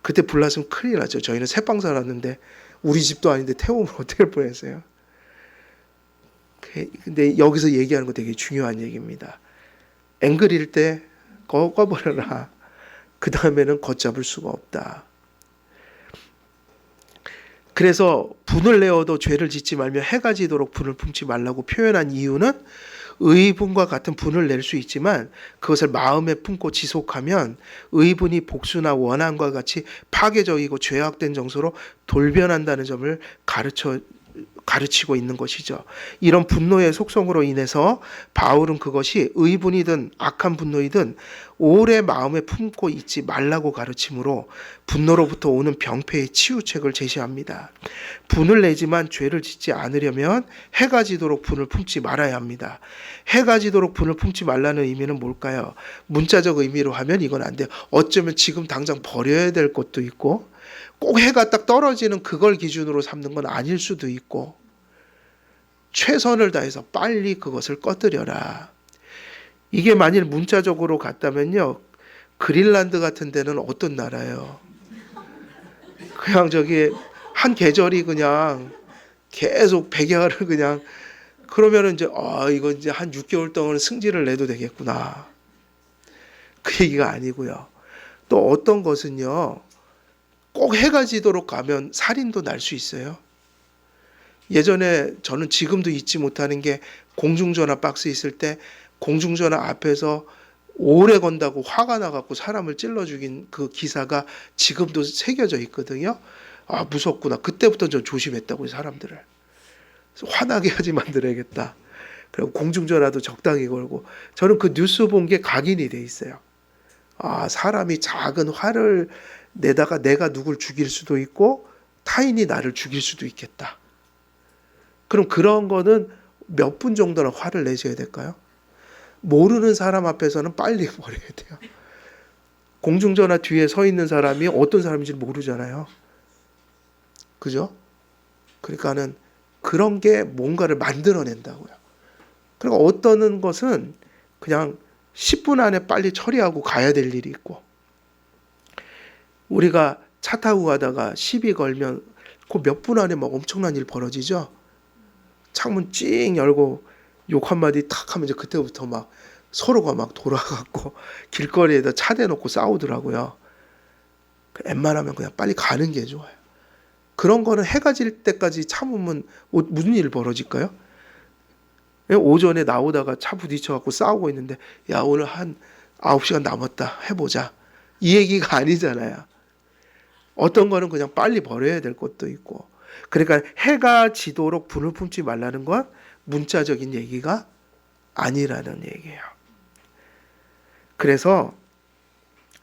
그때 불났으면 큰일 나죠. 저희는 새빵 살았는데 우리 집도 아닌데 태우면 어떻게 할 뻔했어요. 근데 여기서 얘기하는 거 되게 중요한 얘기입니다. 앵글일 때 꺼버려라. 그 다음에는 걷잡을 수가 없다. 그래서 분을 내어도 죄를 짓지 말며 해가 지도록 분을 품지 말라고 표현한 이유는, 의분과 같은 분을 낼 수 있지만 그것을 마음에 품고 지속하면 의분이 복수나 원한과 같이 파괴적이고 죄악된 정서로 돌변한다는 점을 가르치고 있는 것이죠. 이런 분노의 속성으로 인해서 바울은 그것이 의분이든 악한 분노이든 오래 마음에 품고 있지 말라고 가르치므로 분노로부터 오는 병폐의 치유책을 제시합니다. 분을 내지만 죄를 짓지 않으려면 해가 지도록 분을 품지 말아야 합니다. 해가 지도록 분을 품지 말라는 의미는 뭘까요? 문자적 의미로 하면 이건 안 돼요. 어쩌면 지금 당장 버려야 될 것도 있고, 꼭 해가 딱 떨어지는 그걸 기준으로 삼는 건 아닐 수도 있고, 최선을 다해서 빨리 그것을 꺼뜨려라. 이게 만일 문자적으로 갔다면요, 그린란드 같은 데는 어떤 나라예요? 그냥 저기 한 계절이 그냥 계속 백야를 그냥, 그러면은 이제 이거 이제 한 6개월 동안 승질을 내도 되겠구나. 그 얘기가 아니고요. 또 어떤 것은요, 꼭 해가 지도록 가면 살인도 날 수 있어요. 예전에 저는 지금도 잊지 못하는 게, 공중전화 박스 있을 때 공중전화 앞에서 오래 건다고 화가 나갖고 사람을 찔러 죽인 그 기사가 지금도 새겨져 있거든요. 아, 무섭구나. 그때부터 저 조심했다고요, 사람들을. 화나게 하지 만들어야겠다. 그리고 공중전화도 적당히 걸고. 저는 그 뉴스 본 게 각인이 돼 있어요. 아, 사람이 작은 화를 내다가 내가 누굴 죽일 수도 있고 타인이 나를 죽일 수도 있겠다. 그럼 그런 거는 몇 분 정도나 화를 내셔야 될까요? 모르는 사람 앞에서는 빨리 버려야 돼요. 공중전화 뒤에 서 있는 사람이 어떤 사람인지 모르잖아요. 그죠? 그러니까는 그런 게 뭔가를 만들어낸다고요. 그리고 어떤 것은 그냥 10분 안에 빨리 처리하고 가야 될 일이 있고, 우리가 차 타고 가다가 시비 걸면 그 몇 분 안에 막 엄청난 일 벌어지죠. 창문 찡 열고 욕 한마디 탁 하면 이제 그때부터 막 서로가 막 돌아가고 길거리에다 차 대놓고 싸우더라고요. 웬만하면 그냥 빨리 가는 게 좋아요. 그런 거는 해가 질 때까지 참으면 무슨 일 벌어질까요? 오전에 나오다가 차 부딪혀갖고 싸우고 있는데 야 오늘 한 9시간 남았다 해보자 이 얘기가 아니잖아요. 어떤 거는 그냥 빨리 버려야 될 것도 있고. 그러니까 해가 지도록 분을 품지 말라는 건 문자적인 얘기가 아니라는 얘기예요. 그래서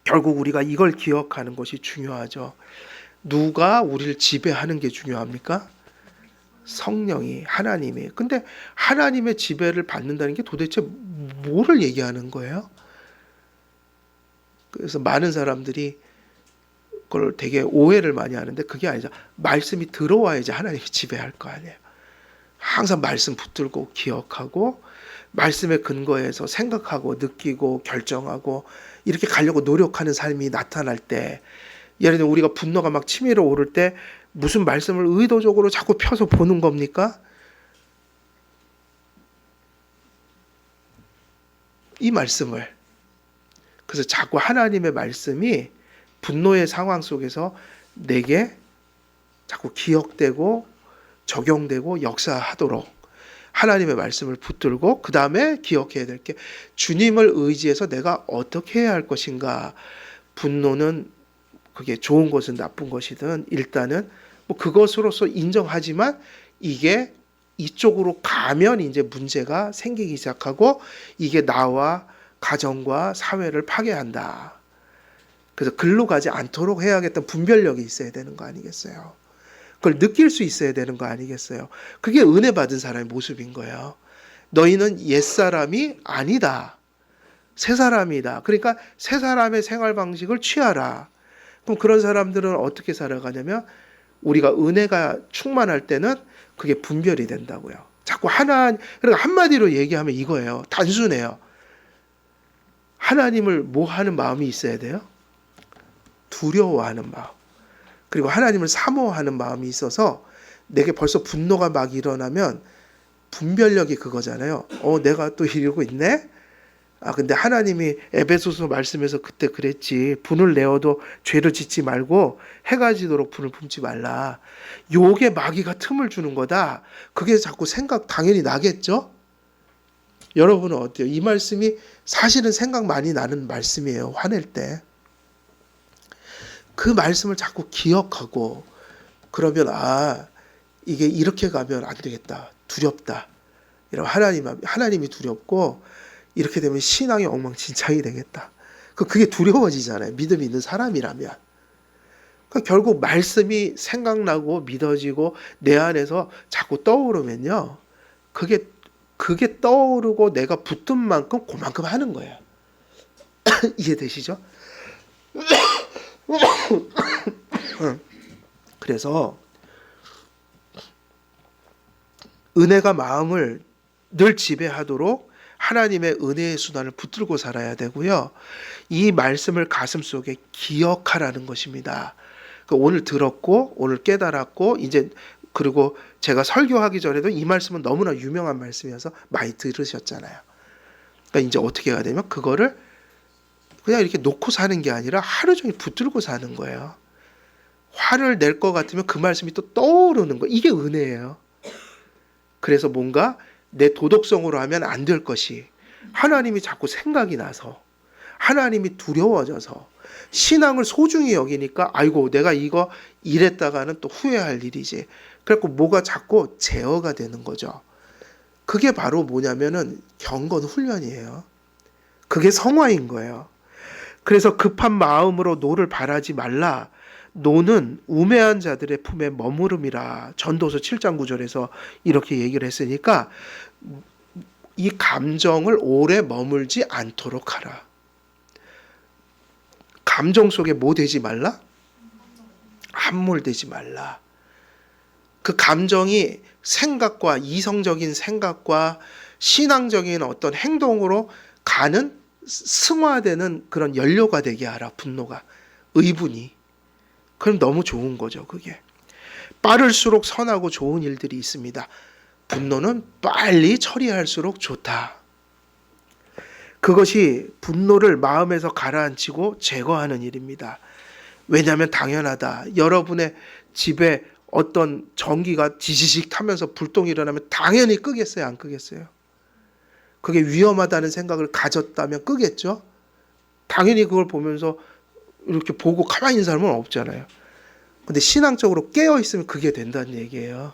결국 우리가 이걸 기억하는 것이 중요하죠. 누가 우리를 지배하는 게 중요합니까? 성령이, 하나님이. 근데 하나님의 지배를 받는다는 게 도대체 뭐를 얘기하는 거예요? 그래서 많은 사람들이 그걸 되게 오해를 많이 하는데 그게 아니죠. 말씀이 들어와야지 하나님이 지배할 거 아니에요. 항상 말씀 붙들고 기억하고 말씀의 근거에서 생각하고 느끼고 결정하고 이렇게 가려고 노력하는 삶이 나타날 때, 예를 들면 우리가 분노가 막 치밀어 오를 때 무슨 말씀을 의도적으로 자꾸 펴서 보는 겁니까? 이 말씀을. 그래서 자꾸 하나님의 말씀이 분노의 상황 속에서 내게 자꾸 기억되고 적용되고 역사하도록 하나님의 말씀을 붙들고 그 다음에 기억해야 될 게 주님을 의지해서 내가 어떻게 해야 할 것인가. 분노는 그게 좋은 것은 나쁜 것이든 일단은 뭐 그것으로서 인정하지만 이게 이쪽으로 가면 이제 문제가 생기기 시작하고 이게 나와 가정과 사회를 파괴한다. 그래서 글로 가지 않도록 해야겠다는 분별력이 있어야 되는 거 아니겠어요? 그걸 느낄 수 있어야 되는 거 아니겠어요? 그게 은혜 받은 사람의 모습인 거예요. 너희는 옛사람이 아니다. 새 사람이다. 그러니까 새 사람의 생활 방식을 취하라. 그럼 그런 사람들은 어떻게 살아가냐면 우리가 은혜가 충만할 때는 그게 분별이 된다고요. 자꾸 그러니까 한마디로 얘기하면 이거예요. 단순해요. 하나님을 뭐 하는 마음이 있어야 돼요? 두려워하는 마음. 그리고 하나님을 사모하는 마음이 있어서 내게 벌써 분노가 막 일어나면 분별력이 그거잖아요. 내가 또 이러고 있네? 근데 하나님이 에베소서 말씀에서 그때 그랬지. 분을 내어도 죄를 짓지 말고 해가 지도록 분을 품지 말라. 요게 마귀가 틈을 주는 거다. 그게 자꾸 생각 당연히 나겠죠? 여러분은 어때요? 이 말씀이 사실은 생각 많이 나는 말씀이에요. 화낼 때. 그 말씀을 자꾸 기억하고 그러면 이게 이렇게 가면 안 되겠다. 두렵다. 이런 하나님이 두렵고 이렇게 되면 신앙이 엉망진창이 되겠다. 그게 두려워지잖아요. 믿음이 있는 사람이라면. 그러니까 결국 말씀이 생각나고 믿어지고 내 안에서 자꾸 떠오르면요. 그게 떠오르고 내가 붙은 만큼 그만큼 하는 거예요. 이해되시죠? 그래서 은혜가 마음을 늘 지배하도록 하나님의 은혜의 수단을 붙들고 살아야 되고요. 이 말씀을 가슴속에 기억하라는 것입니다. 오늘 들었고 오늘 깨달았고 이제 그리고 제가 설교하기 전에도 이 말씀은 너무나 유명한 말씀이어서 많이 들으셨잖아요. 그러니까 이제 어떻게 해야 되면 그거를 그냥 이렇게 놓고 사는 게 아니라 하루 종일 붙들고 사는 거예요. 화를 낼 것 같으면 그 말씀이 또 떠오르는 거. 이게 은혜예요. 그래서 뭔가 내 도덕성으로 하면 안 될 것이 하나님이 자꾸 생각이 나서 하나님이 두려워져서 신앙을 소중히 여기니까 아이고 내가 이거 이랬다가는 또 후회할 일이지. 그래갖고 뭐가 자꾸 제어가 되는 거죠. 그게 바로 뭐냐면은 경건 훈련이에요. 그게 성화인 거예요. 그래서 급한 마음으로 노를 바라지 말라. 노는 우매한 자들의 품에 머무름이라. 전도서 7장 9절에서 이렇게 얘기를 했으니까 이 감정을 오래 머물지 않도록 하라. 감정 속에 뭐 되지 말라? 함몰되지 말라. 그 감정이 생각과 이성적인 생각과 신앙적인 어떤 행동으로 가는 승화되는 그런 연료가 되게 하라. 분노가. 의분이. 그럼 너무 좋은 거죠. 그게. 빠를수록 선하고 좋은 일들이 있습니다. 분노는 빨리 처리할수록 좋다. 그것이 분노를 마음에서 가라앉히고 제거하는 일입니다. 왜냐하면 당연하다. 여러분의 집에 어떤 전기가 지지직 타면서 불똥이 일어나면 당연히 끄겠어요? 안 끄겠어요? 그게 위험하다는 생각을 가졌다면 끄겠죠. 당연히 그걸 보면서 이렇게 보고 가만히 있는 사람은 없잖아요. 근데 신앙적으로 깨어 있으면 그게 된다는 얘기예요.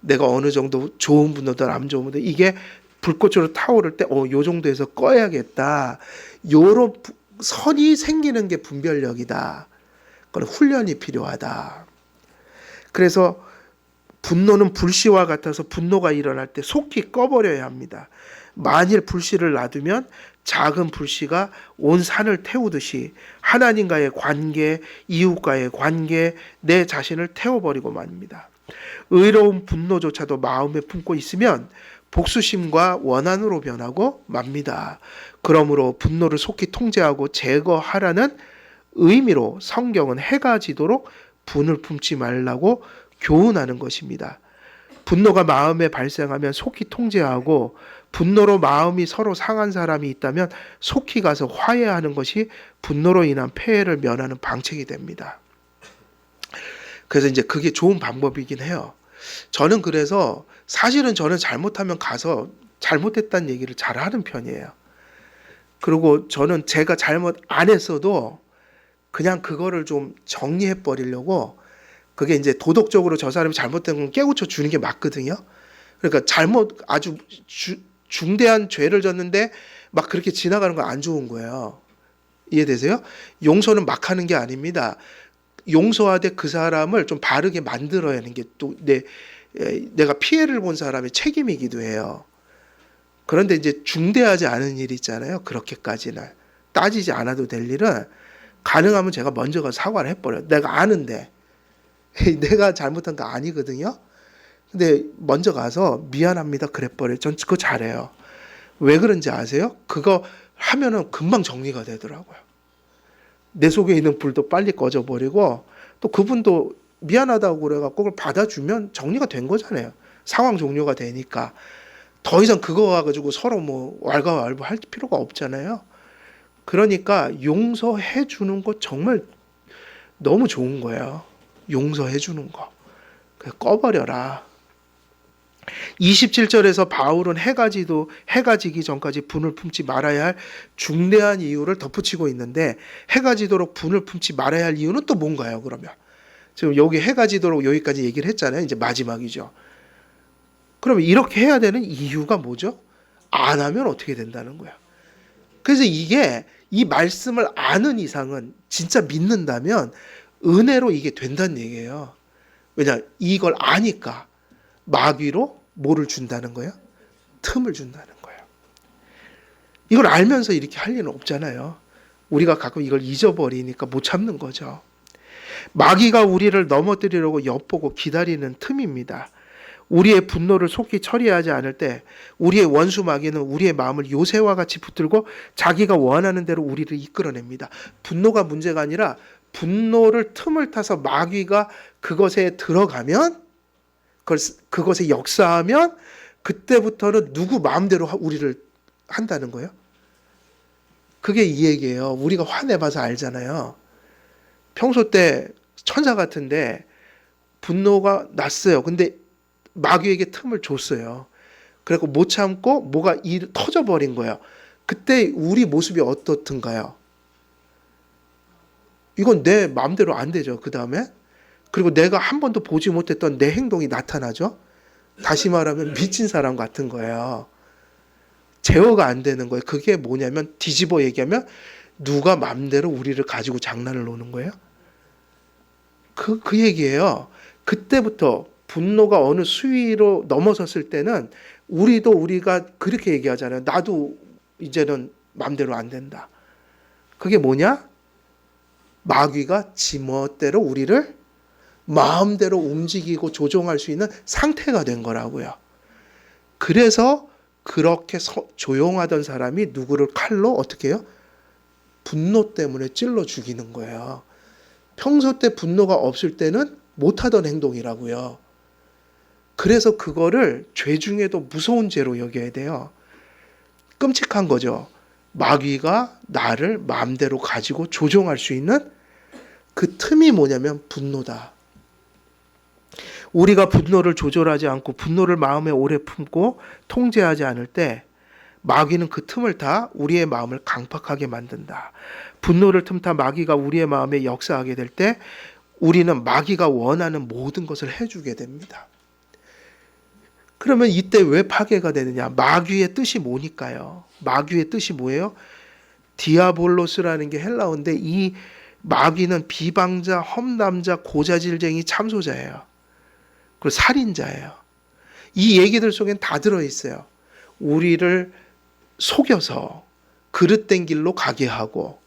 내가 어느 정도 좋은 분노든 안 좋은 분노든 이게 불꽃으로 타오를 때, 요 정도에서 꺼야겠다. 요런 선이 생기는 게 분별력이다. 그건 훈련이 필요하다. 그래서 분노는 불씨와 같아서 분노가 일어날 때 속히 꺼버려야 합니다. 만일 불씨를 놔두면 작은 불씨가 온 산을 태우듯이 하나님과의 관계, 이웃과의 관계, 내 자신을 태워버리고 말입니다. 의로운 분노조차도 마음에 품고 있으면 복수심과 원한으로 변하고 맙니다. 그러므로 분노를 속히 통제하고 제거하라는 의미로 성경은 해가 지도록 분을 품지 말라고 교훈하는 것입니다. 분노가 마음에 발생하면 속히 통제하고 분노로 마음이 서로 상한 사람이 있다면 속히 가서 화해하는 것이 분노로 인한 폐해를 면하는 방책이 됩니다. 그래서 이제 그게 좋은 방법이긴 해요. 저는 그래서 사실은 저는 잘못하면 가서 잘못했다는 얘기를 잘 하는 편이에요. 그리고 저는 제가 잘못 안 했어도 그냥 그거를 좀 정리해 버리려고, 그게 이제 도덕적으로 저 사람이 잘못된 건 깨우쳐 주는 게 맞거든요. 그러니까 아주 중대한 죄를 졌는데 막 그렇게 지나가는 건 안 좋은 거예요. 이해되세요? 용서는 막 하는 게 아닙니다. 용서하되 그 사람을 좀 바르게 만들어야 하는 게 또 내가 피해를 본 사람의 책임이기도 해요. 그런데 이제 중대하지 않은 일 있잖아요. 그렇게까지는 따지지 않아도 될 일은 가능하면 제가 먼저 가서 사과를 해버려요. 내가 아는데 내가 잘못한 거 아니거든요. 근데 먼저 가서 미안합니다 그래버려요. 전 그거 잘해요. 왜 그런지 아세요? 그거 하면은 금방 정리가 되더라고요. 내 속에 있는 불도 빨리 꺼져버리고, 또 그분도 미안하다고 그래갖고 그걸 받아주면 정리가 된 거잖아요. 상황 종료가 되니까. 더 이상 그거 와가지고 서로 뭐 왈가왈부 할 필요가 없잖아요. 그러니까 용서해 주는 거 정말 너무 좋은 거예요. 용서해 주는 거. 그냥 꺼버려라. 27절에서 바울은 해가 지기 전까지 분을 품지 말아야 할 중대한 이유를 덧붙이고 있는데, 해가 지도록 분을 품지 말아야 할 이유는 또 뭔가요, 그러면? 지금 여기 해가 지도록 여기까지 얘기를 했잖아요. 이제 마지막이죠. 그러면 이렇게 해야 되는 이유가 뭐죠? 안 하면 어떻게 된다는 거야. 그래서 이 말씀을 아는 이상은, 진짜 믿는다면 은혜로 이게 된다는 얘기예요. 왜냐, 이걸 아니까 마귀로 뭐를 준다는 거예요? 틈을 준다는 거예요. 이걸 알면서 이렇게 할 일은 없잖아요. 우리가 가끔 이걸 잊어버리니까 못 참는 거죠. 마귀가 우리를 넘어뜨리려고 엿보고 기다리는 틈입니다. 우리의 분노를 속히 처리하지 않을 때 우리의 원수 마귀는 우리의 마음을 요새와 같이 붙들고 자기가 원하는 대로 우리를 이끌어냅니다. 분노가 문제가 아니라 분노를 틈을 타서 마귀가 그것에 들어가면, 그것에 역사하면 그때부터는 누구 마음대로 우리를 한다는 거예요. 그게 이 얘기예요. 우리가 화내봐서 알잖아요. 평소 때 천사 같은데 분노가 났어요. 근데 마귀에게 틈을 줬어요. 그래서 못 참고 뭐가 터져버린 거예요. 그때 우리 모습이 어떻든가요? 이건 내 마음대로 안 되죠. 그 다음에 그리고 내가 한 번도 보지 못했던 내 행동이 나타나죠. 다시 말하면 미친 사람 같은 거예요. 제어가 안 되는 거예요. 그게 뭐냐면, 뒤집어 얘기하면 누가 마음대로 우리를 가지고 장난을 노는 거예요. 그 얘기예요. 그때부터 분노가 어느 수위로 넘어섰을 때는 우리가 그렇게 얘기하잖아요. 나도 이제는 마음대로 안 된다. 그게 뭐냐? 마귀가 지멋대로 우리를 마음대로 움직이고 조종할 수 있는 상태가 된 거라고요. 그래서 그렇게 조용하던 사람이 누구를 칼로 어떻게 해요? 분노 때문에 찔러 죽이는 거예요. 평소 때 분노가 없을 때는 못하던 행동이라고요. 그래서 그거를 죄 중에도 무서운 죄로 여겨야 돼요. 끔찍한 거죠. 마귀가 나를 마음대로 가지고 조종할 수 있는 그 틈이 뭐냐면 분노다. 우리가 분노를 조절하지 않고 분노를 마음에 오래 품고 통제하지 않을 때 마귀는 그 틈을 타 우리의 마음을 강팍하게 만든다. 분노를 틈타 마귀가 우리의 마음에 역사하게 될 때 우리는 마귀가 원하는 모든 것을 해주게 됩니다. 그러면 이때 왜 파괴가 되느냐? 마귀의 뜻이 뭐니까요? 마귀의 뜻이 뭐예요? 디아볼로스라는 게 헬라어인데 이 마귀는 비방자, 험담자, 고자질쟁이, 참소자예요. 그리고 살인자예요. 이 얘기들 속엔 다 들어있어요. 우리를 속여서 그릇된 길로 가게 하고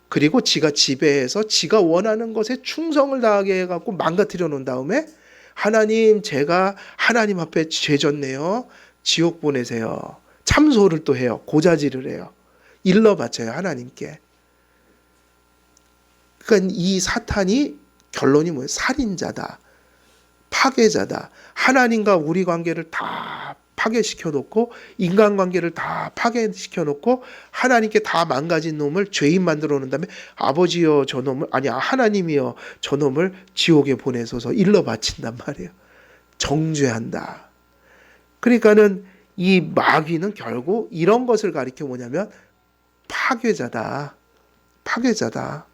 그리고 지가 지배해서 지가 원하는 것에 충성을 다하게 해갖고 망가뜨려 놓은 다음에 하나님 제가 하나님 앞에 죄졌네요. 지옥 보내세요. 참소를 또 해요. 고자질을 해요. 일러 바쳐요. 하나님께. 그러니까 이 사탄이 결론이 뭐예요? 살인자다. 파괴자다. 하나님과 우리 관계를 다 파괴시켜 놓고 인간관계를 다 파괴시켜 놓고 하나님께 다 망가진 놈을 죄인 만들어 놓은 다음에 아버지여 저놈을 아니 하나님이여 저놈을 지옥에 보내소서 일러 바친단 말이에요. 정죄한다. 그러니까는 이 마귀는 결국 이런 것을 가리켜 뭐냐면 파괴자다. 파괴자다.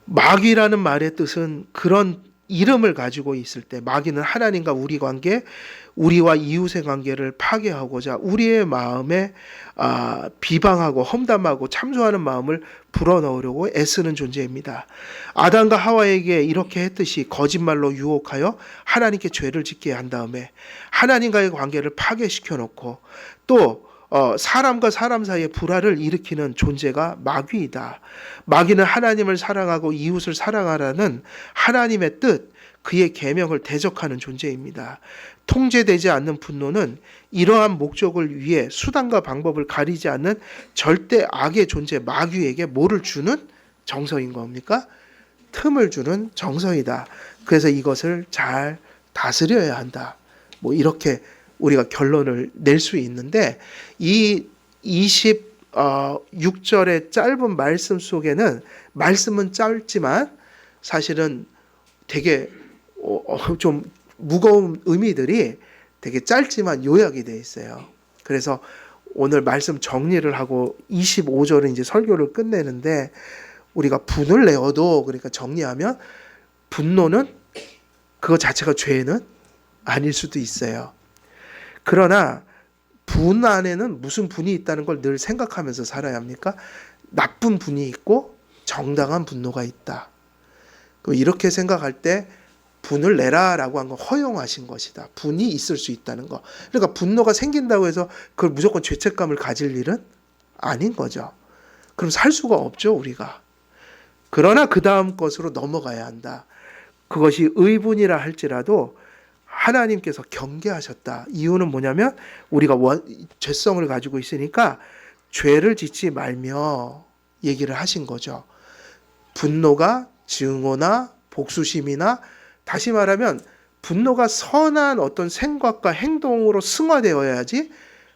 마귀라는 말의 뜻은 그런 이름을 가지고 있을 때 마귀는 하나님과 우리 관계, 우리와 이웃의 관계를 파괴하고자 우리의 마음에 비방하고 험담하고 참소하는 마음을 불어넣으려고 애쓰는 존재입니다. 아담과 하와에게 이렇게 했듯이 거짓말로 유혹하여 하나님께 죄를 짓게 한 다음에 하나님과의 관계를 파괴시켜 놓고 또 사람과 사람 사이의 불화를 일으키는 존재가 마귀이다. 마귀는 하나님을 사랑하고 이웃을 사랑하라는 하나님의 뜻, 그의 계명을 대적하는 존재입니다. 통제되지 않는 분노는 이러한 목적을 위해 수단과 방법을 가리지 않는 절대 악의 존재 마귀에게 뭐를 주는 정서인 겁니까? 틈을 주는 정서이다. 그래서 이것을 잘 다스려야 한다. 뭐 이렇게 우리가 결론을 낼 수 있는데 이 26절의 짧은 말씀 속에는 말씀은 짧지만 사실은 되게 좀 무거운 의미들이 되게 짧지만 요약이 되어 있어요. 그래서 오늘 말씀 정리를 하고 25절은 이제 설교를 끝내는데 우리가 분을 내어도 그러니까 정리하면 분노는 그거 자체가 죄는 아닐 수도 있어요. 그러나 분 안에는 무슨 분이 있다는 걸 늘 생각하면서 살아야 합니까? 나쁜 분이 있고 정당한 분노가 있다. 이렇게 생각할 때 분을 내라라고 한 건 허용하신 것이다. 분이 있을 수 있다는 거. 그러니까 분노가 생긴다고 해서 그걸 무조건 죄책감을 가질 일은 아닌 거죠. 그럼 살 수가 없죠, 우리가. 그러나 그 다음 것으로 넘어가야 한다. 그것이 의분이라 할지라도 하나님께서 경계하셨다. 이유는 뭐냐면 우리가 죄성을 가지고 있으니까 죄를 짓지 말며 얘기를 하신 거죠. 분노가 증오나 복수심이나 다시 말하면 분노가 선한 어떤 생각과 행동으로 승화되어야지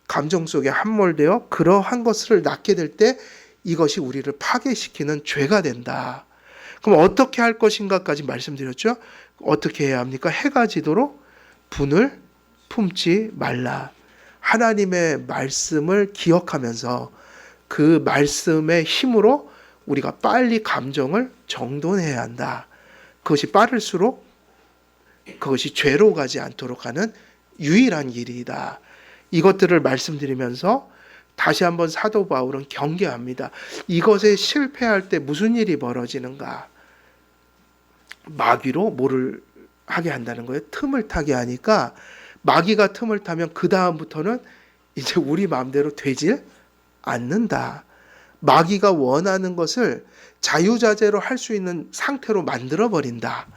감정 속에 함몰되어 그러한 것을 낳게 될 때 이것이 우리를 파괴시키는 죄가 된다. 그럼 어떻게 할 것인가까지 말씀드렸죠. 어떻게 해야 합니까? 해가 지도록 분을 품지 말라. 하나님의 말씀을 기억하면서 그 말씀의 힘으로 우리가 빨리 감정을 정돈해야 한다. 그것이 빠를수록 그것이 죄로 가지 않도록 하는 유일한 길이다. 이것들을 말씀드리면서 다시 한번 사도 바울은 경계합니다. 이것에 실패할 때 무슨 일이 벌어지는가? 마귀로 뭐를 하게 한다는 거예요. 틈을 타게 하니까 마귀가 틈을 타면 그 다음부터는 이제 우리 마음대로 되질 않는다. 마귀가 원하는 것을 자유자재로 할 수 있는 상태로 만들어버린다.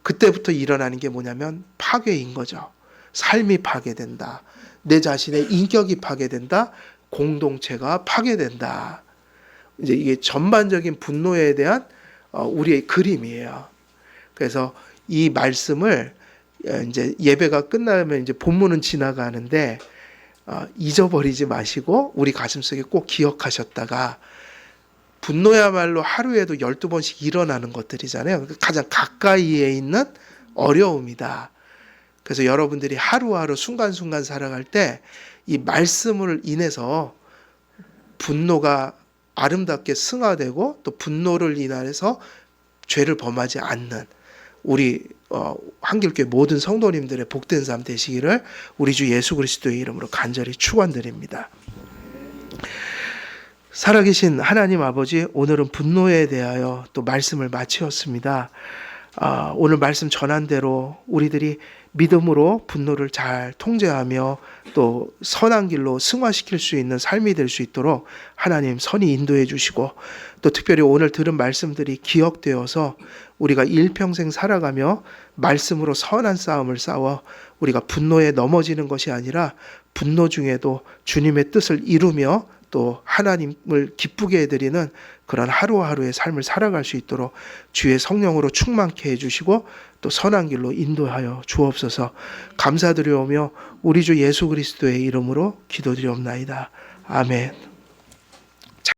그때부터 일어나는 게 뭐냐면 파괴인 거죠. 삶이 파괴된다. 내 자신의 인격이 파괴된다. 공동체가 파괴된다. 이제 이게 전반적인 분노에 대한 우리의 그림이에요. 그래서 이 말씀을 이제 예배가 끝나면 이제 본문은 지나가는데 잊어버리지 마시고 우리 가슴속에 꼭 기억하셨다가 분노야말로 하루에도 12번씩 일어나는 것들이잖아요. 가장 가까이에 있는 어려움이다. 그래서 여러분들이 하루하루 순간순간 살아갈 때 이 말씀을 인해서 분노가 아름답게 승화되고 또 분노를 인해서 죄를 범하지 않는 우리 한길교회 모든 성도님들의 복된 삶 되시기를 우리 주 예수 그리스도의 이름으로 간절히 축원드립니다. 살아계신 하나님 아버지, 오늘은 분노에 대하여 또 말씀을 마치었습니다. 오늘 말씀 전한 대로 우리들이 믿음으로 분노를 잘 통제하며 또 선한 길로 승화시킬 수 있는 삶이 될 수 있도록 하나님 선히 인도해 주시고, 또 특별히 오늘 들은 말씀들이 기억되어서 우리가 일평생 살아가며 말씀으로 선한 싸움을 싸워 우리가 분노에 넘어지는 것이 아니라 분노 중에도 주님의 뜻을 이루며 또 하나님을 기쁘게 해드리는 그런 하루하루의 삶을 살아갈 수 있도록 주의 성령으로 충만케 해주시고 또 선한 길로 인도하여 주옵소서. 감사드리오며 우리 주 예수 그리스도의 이름으로 기도드리옵나이다. 아멘.